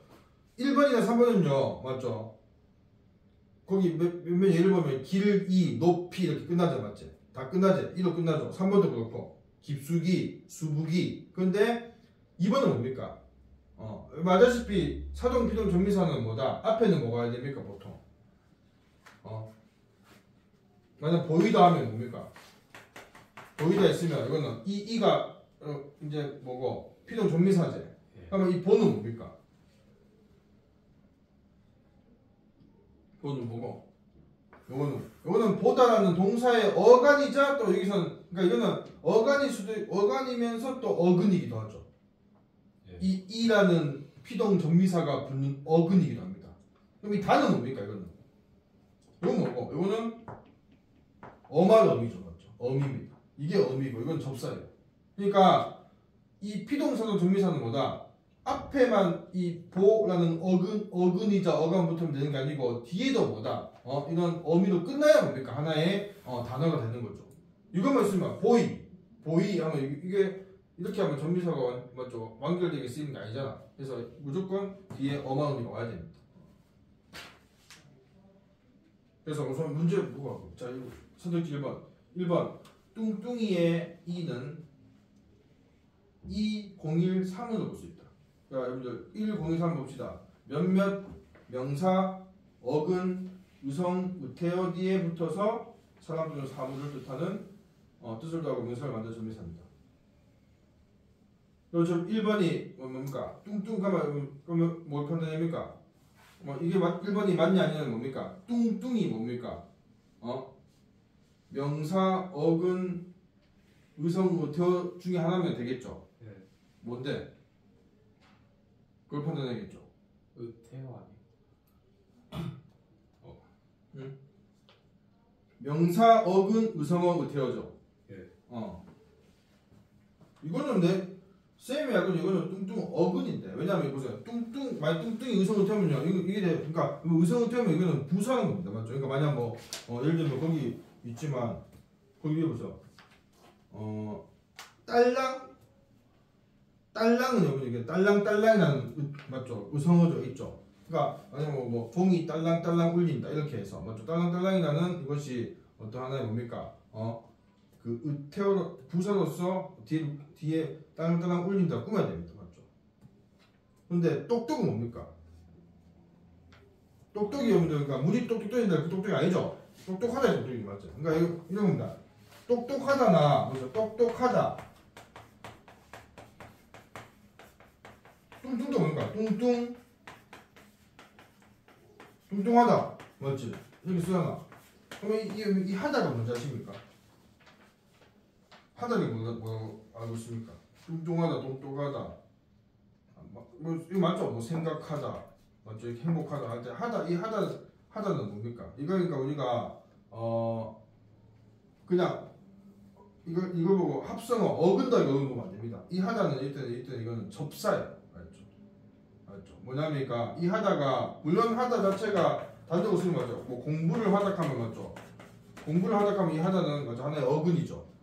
1번이나 3번은요 맞죠? 거기 몇몇 예를 보면 길이, 높이 이렇게 끝나죠 맞지? 다 끝나지? 2로 끝나죠. 3번도 그렇고 깊숙이, 수북이. 근데 2번은 뭡니까? 말다시피 사동, 피동, 전미사는 뭐다? 앞에는 뭐가 해야 됩니까 보통? 만약 보이다 하면 뭡니까? 보이다 있으면 이거는 이가 이제 뭐고 피동, 전미사제. 그러면 이 보는 뭡니까? 보는 뭐고? 요거는 보다라는 동사의 어간이자 또 여기서는 그러니까 이거는 어간이면서 또 어근이기도 하죠. 이라는 피동 전미사가 붙는 어근이기도 합니다. 그럼 이 단은 뭡니까 이거는? 이건 뭐고? 이거는 엄한 어미죠, 맞죠? 어미입니다. 이게 어미고 이건 접사예요. 그러니까 이 피동사도 전미사는 뭐다? 앞에만 이 보라는 어근이자 어간 붙으면 되는 게 아니고 뒤에도 뭐다? 이런 어미로 끝나야 뭡니까? 하나의 단어가 되는 거죠. 이것만 있으면 보이 하면 이게 이렇게 하면 전미사가 맞죠? 완결되게 쓰이는 게 아니잖아. 그래서 무조건 뒤에 엄한 어미가 와야 됩니다. 그래서 우선 문제 보고 하고 자 이거 선택지 1번 뚱뚱이의 이는 2013으로 볼 수 있다. 자 여러분들 1013 봅시다. 몇몇 명사 어근 의성 의태어 뒤에 붙어서 사람 또는 사물을 뜻하는 뜻을 더하고 명사를 만든 전미사입니다. 그리고 좀 1번이 뭡니까? 뚱뚱하면 그러면 뭘 판단합니까? 이게 1번이 맞냐 아니냐는 뭡니까? 뚱뚱이 뭡니까? 명사 어근 의성 의태어 중에 하나면 되겠죠. 뭔데? 그걸 판단해야겠죠. 의태어 아니에요? 응? 명사 어근 의성어 의태어죠. 이거는 쌤이 알고 이거는 뚱뚱 어근인데 왜냐하면 보세요. 만약 뚱뚱이 의성 의태어면요 이게 그러니까 의성 의태어면 이거는 부사하는 겁니다. 맞죠? 그러니까 만약 예를 들면 거기 있지만 거기 위에 보세요. 딸랑은 여기 이게 딸랑이라는 맞죠? 의성어죠 있죠. 그러니까 만약 뭐 봉이 딸랑 울린다 이렇게 해서 맞죠? 딸랑이라는 이것이 어떤 하나의 뭡니까? 그 의태어 부사로서 뒤에 딸랑 울린다 꾸며야 됩니다. 맞죠? 근데 똑똑은 뭡니까? 똑똑이 여러분들 그러니까 물이 똑똑인데 그 똑똑이 아니죠? 똑똑하다 똑똑이 맞죠? 그러니까 이런 겁니다. 똑똑하다나 뭐죠? 똑똑하다. 뚱뚱도 뭔가 뚱뚱하다 맞지? 이렇게 쓰잖아. 그러면 이 하다가 뭔지 아십니까? 하다를 뭐라고 알고 있습니까? 뚱뚱하다, 똑똑하다. 이거 맞죠? 뭐 생각하다, 맞죠? 이렇게 행복하다 할 때 하다는 뭡니까? 이거니까 우리가 그냥 이걸 보고 합성어 어근다 이거 보면 안 됩니다. 이 하다는 일단 이거는 접사예요. 알죠? 뭐냐니까 이 하다가 물론 하다 자체가 단적으로 쓰는 거죠. 뭐 공부를 하다하면 맞죠? 공부를 하다하면 이 하다는 맞죠? 하나의 어근이죠.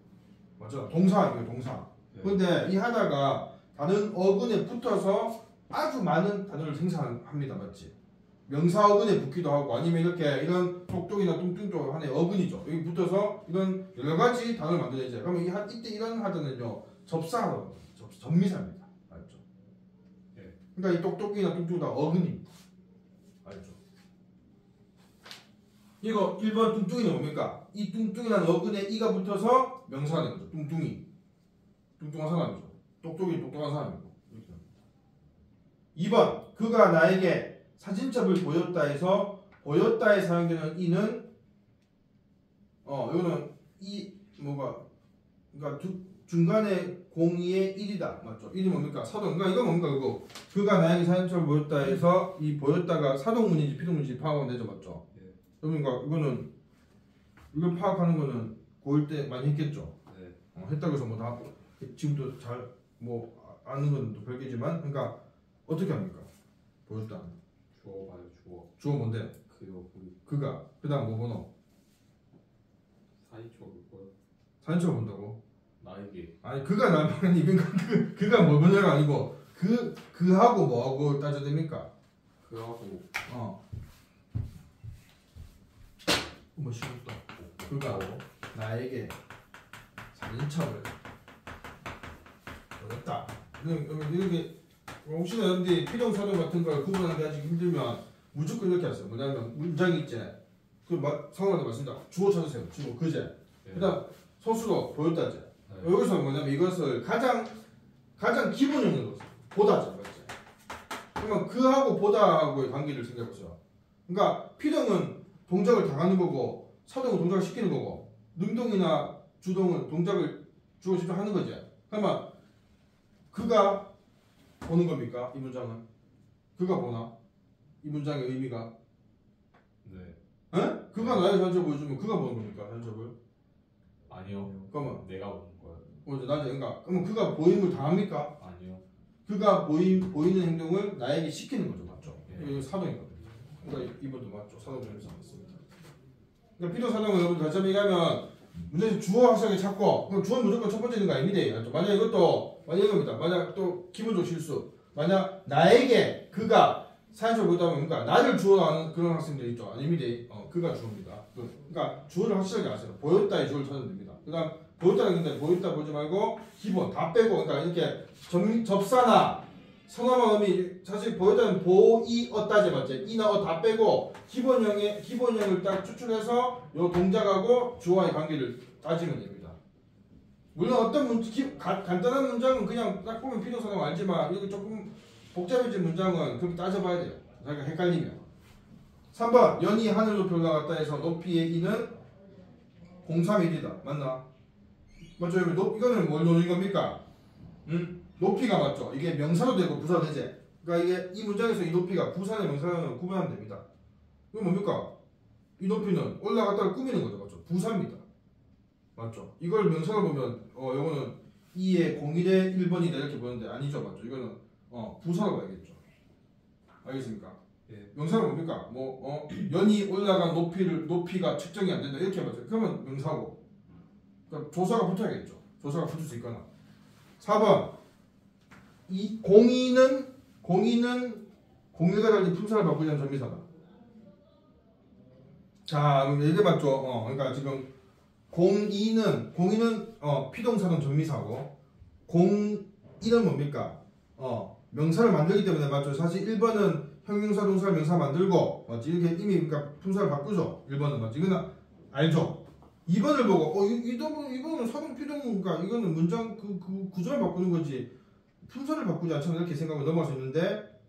맞죠? 동사 아니에요, 동사. 근데 이 하다가 다른 어근에 붙어서 아주 많은 단어를 생산합니다. 맞지? 명사 어근에 붙기도 하고 아니면 이렇게 이런 똑똑이나 뚱뚱도 하나의 어근이죠. 여기 붙어서 이런 여러 가지 단어를 만들어내죠. 그러면 이때 이런 하다는요 접사하고 전미사입니다. 알죠? 그러니까 이 똑똑이나 뚱뚱 다 어근입니다. 알죠? 이거 1번 뚱뚱이는 뭡니까? 이 뚱뚱이라는 어근에 이가 붙어서 명사가 되는 거죠. 뚱뚱한 사람이죠. 똑똑한 사람이고. 2번 그가 나에게 사진첩을 보였다에서 보였다에 사용되는 이는 이거는 이 뭐가 그러니까 중간에 공의의 1이다 맞죠? 1이 뭡니까? 사동. 그러니까 이거 뭡니까? 그가 나에게 사진첩을 보였다에서 이 보였다가 사동문인지 피동문인지 파악하면 되죠, 맞죠? 그러니까 이거는 이걸 파악하는 거는 고1 때 많이 했겠죠. 했다고 해서 뭐 다 지금도 잘 뭐 아는 건 또 별개지만 그러니까 어떻게 합니까? 보였다. 주어 봐요 주어. 주어 뭔데? 그거 우리 그가. 그다음 뭐 번호? 사이초 그거 사인처 본다고? 나에게 아니 그가 나면 이건 그가 뭐 번호가 아니고 그하고 뭐하고 따져야 됩니까? 그하고 뭐 쉽다. 그가 나에게 사인처를 보였다. 이렇게 혹시나 여러분들이 필요사동 같은 걸 구분하기 아직 힘들면 무조건 이렇게 하세요. 뭐냐면 문장이 있지. 상황도 맞습니다. 주어 찾으세요. 주어 그제. 네. 그다음 소수로 보였다지. 네. 여기서 뭐냐면 이것을 가장 기본형으로 보다지, 맞지? 그러면 그하고 보다하고의 관계를 생각해보세요. 그러니까 피동은 동작을 당하는 거고 사동은 동작을 시키는 거고 능동이나 주동은 동작을 주어 직접 하는 거지. 그러면 그가 보는 겁니까? 이 문장은 그가 보나? 이 문장의 의미가? 네. 에? 그가 나의 산적 보여주면 그가 보는 겁니까? 산적을? 아니요. 그러면 내가 보는 거예요. 먼저 나한테 그러니까 그러면 그가 보임을 당합니까? 아니요. 그가 보이는 행동을 나에게 시키는 거죠, 맞죠? 예. 이거 사동이거든요. 그러니까 이번도 맞죠? 사동 점에서 맞습니다. 그러니까 필요 사동을 여러분 다시 한번 얘기하면 문제에서 주어 확실하게 찾고 그럼 주어는 무조건 첫 번째는 거 아닙니다. 맞죠? 만약 이것도 만약 이겁니다. 만약 또 기본적 실수. 만약 나에게 그가 사연적으로 보다면 그러니까 나를 주어로 하는 그런 학생들 있죠. 아닙니다. 그가 주어입니다. 그러니까 주어를 확실하게 아세요. 보였다의 주어를 찾으면 됩니다. 그다음 보였다는 게 보였다 보지 말고 기본 다 빼고 그러니까 이렇게 접사나 성함의 의미 사실 보였다는 보이었다지 맞지? 이나 다 빼고 기본형을 딱 추출해서 요 동작하고 주어와의 관계를 따지면 됩니다. 물론 어떤 간단한 문장은 그냥 딱 보면 필요사항 알지만 이렇게 조금 복잡해진 문장은 그렇게 따져봐야 돼요. 자기가 헷갈리면. 3번 연이 하늘 높이 올라갔다 해서 높이의 이는 0.3mm다. 맞나? 맞죠? 이거는 뭘 노린 겁니까? 높이가 맞죠? 이게 명사도 되고 부사도 되지? 그러니까 이게 이 문장에서 이 높이가 부사나 명사는 구분하면 됩니다. 이거 뭡니까? 이 높이는 올라갔다가 꾸미는 거죠. 맞죠? 부사입니다. 맞죠? 이걸 명사로 보면 이거는 2의 01의 1번이다 이렇게 보는데 아니죠. 맞죠? 이거는 부사로 봐야겠죠. 알겠습니까? 예. 명사는 뭡니까? 연이 올라간 높이가 측정이 안 된다 이렇게 봐죠. 그러면 명사고. 그러니까 조사가 붙어야겠죠. 조사가 붙을 수 있거나. 4번 이 공인은 01과 달리 품사를 바꾸지 않는 전미사다. 자, 그럼 이게 맞죠? 그러니까 지금 02는 피동사동 전미사고 01은 뭡니까? 명사를 만들기 때문에 맞죠? 사실 1번은 형용사, 동사, 명사 만들고 맞지? 이렇게 이미 그러니까 품사를 바꾸죠. 1번은 맞지? 이거는 알죠? 2번을 보고 이번은 사동 피동 그러니까 이거는 문장 그 구조를 바꾸는 거지 품사를 바꾸지 않잖아 이렇게 생각하고 넘어갈 수 있는데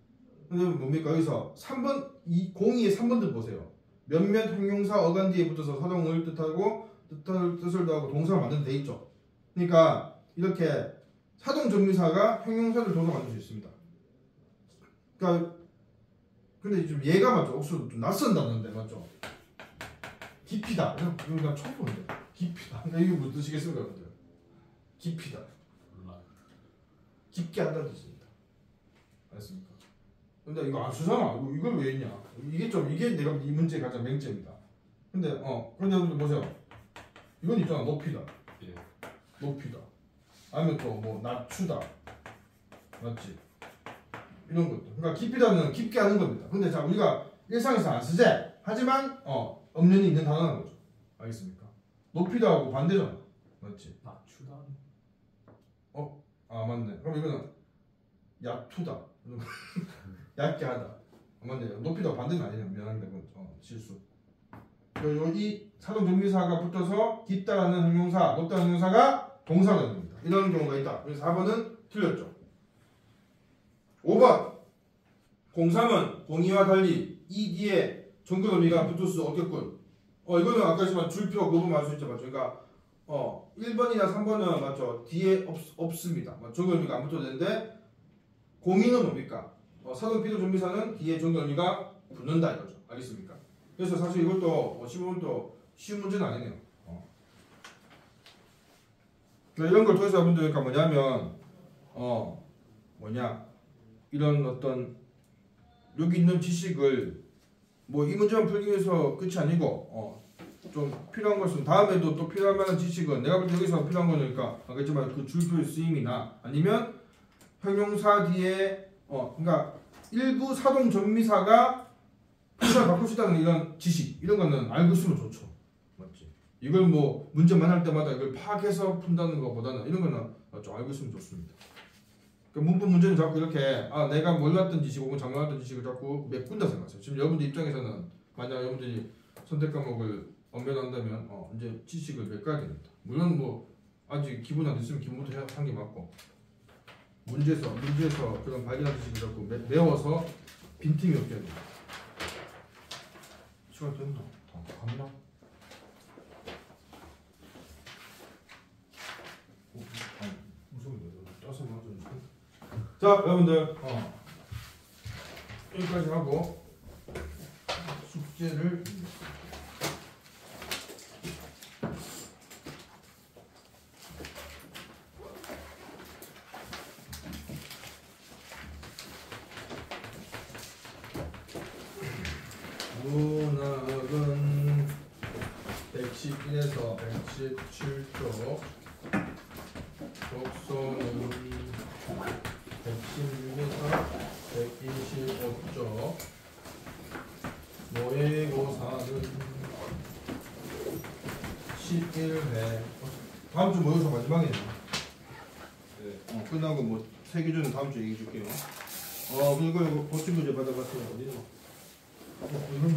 근데 뭡니까? 여기서 3번 02의 3번들 보세요. 몇몇 형용사 어간 뒤에 붙어서 사동을 뜻하고 뜻을 더하고 동사를 만드는 데 있죠. 그러니까 이렇게 사동 전미사가 형용사를 동사 만들 수 있습니다. 그러니까 근데 좀 얘가 맞죠? 억수 좀 낯선 단어인데 맞죠? 깊이다. 이거 나 처음 보는데. 깊이다. 근데 이게 무슨 뜻이겠습니까, 여러분들? 깊이다. 몰라. 깊게 한다는 뜻입니다. 알겠습니까? 근데 이거 안 쓰잖아. 이걸 왜 했냐? 이게 내가 이 문제의 가장 맹점이다. 근데 여러분들 보세요. 이건 있잖아. 높이다. 예. 높이다. 아니면 또 뭐 낮추다. 맞지? 이런 것도. 그러니까 깊이다는 깊게 하는 겁니다. 근데 자 우리가 일상에서 안 쓰지. 하지만 엄연히 있는 단어라는 거죠. 알겠습니까? 높이다하고 반대잖아. 맞지? 낮추다. 아 맞네. 그럼 이거는 얕투다. 얇게 하다. 맞네요. 높이다고 반대는 아니네요. 미안합니다. 그건 실수. 이 사동 전미사가 붙어서 깊다라는 형용사, 높다는 형용사가 동사가 됩니다. 이런 경우가 있다. 그래서 4번은 틀렸죠. 5번 03은 02와 달리 이 뒤에 정근 의미가 붙을 수 없겠군. 이거는 아까 했지만 줄표 그 부분 알 수 있죠. 맞죠? 그러니까 1번이나 3번은 맞죠? 뒤에 없습니다. 정근 의미가 안 붙어도 되는데 02는 뭡니까? 사동 피도 전미사는 뒤에 정근 의미가 붙는다 이거죠. 알겠습니까? 그래서 사실 이것도 15번도 쉬운 문제는 아니네요. 이런 걸 통해서 여러분들 그러니까 뭐냐면 뭐냐 이런 어떤 여기 있는 지식을 뭐 이 문제만 풀기 위해서 끝이 아니고 좀 필요한 것은 다음에도 또 필요할 만한 지식은 내가 볼 때 여기서 필요한 거니까 아겠지만 그 줄표의 쓰임이나 아니면 형용사 뒤에 그러니까 일부 사동 전미사가 표현을 바꿀 수 있다는 이런 지식 이런 거는 알고 있으면 좋죠. 맞지? 이걸 뭐 문제 만날 때마다 이걸 파악해서 푼다는 것보다는 이런 거는 좀 알고 있으면 좋습니다. 그러니까 문법 문제는 자꾸 이렇게 내가 몰랐던 지식 혹은 장난했던 지식을 자꾸 메꾼다 생각하세요. 지금 여러분들 입장에서는 만약 여러분들이 선택 과목을 엄연한다면 이제 지식을 메꿔야 됩니다. 물론 뭐 아직 기본이 안 됐으면 기본부터 한 게 맞고 문제에서 그런 발견한 지식을 자꾸 외워서 빈틈이 없게 합니다. 시간 됐나? 다 갔나? 무서운데 떠서 맞았는데. 자 여러분들 여기까지 하고 숙제를 문학은 111에서 117쪽 독서는 116에서 125쪽 모의고사는 11회 다음 주 모의고사 마지막이네요. 네. 끝나고 뭐 세 개 중에 다음 주에 얘기해 줄게요. 이거 고친 문제 받아봤어요. 어디서? 이건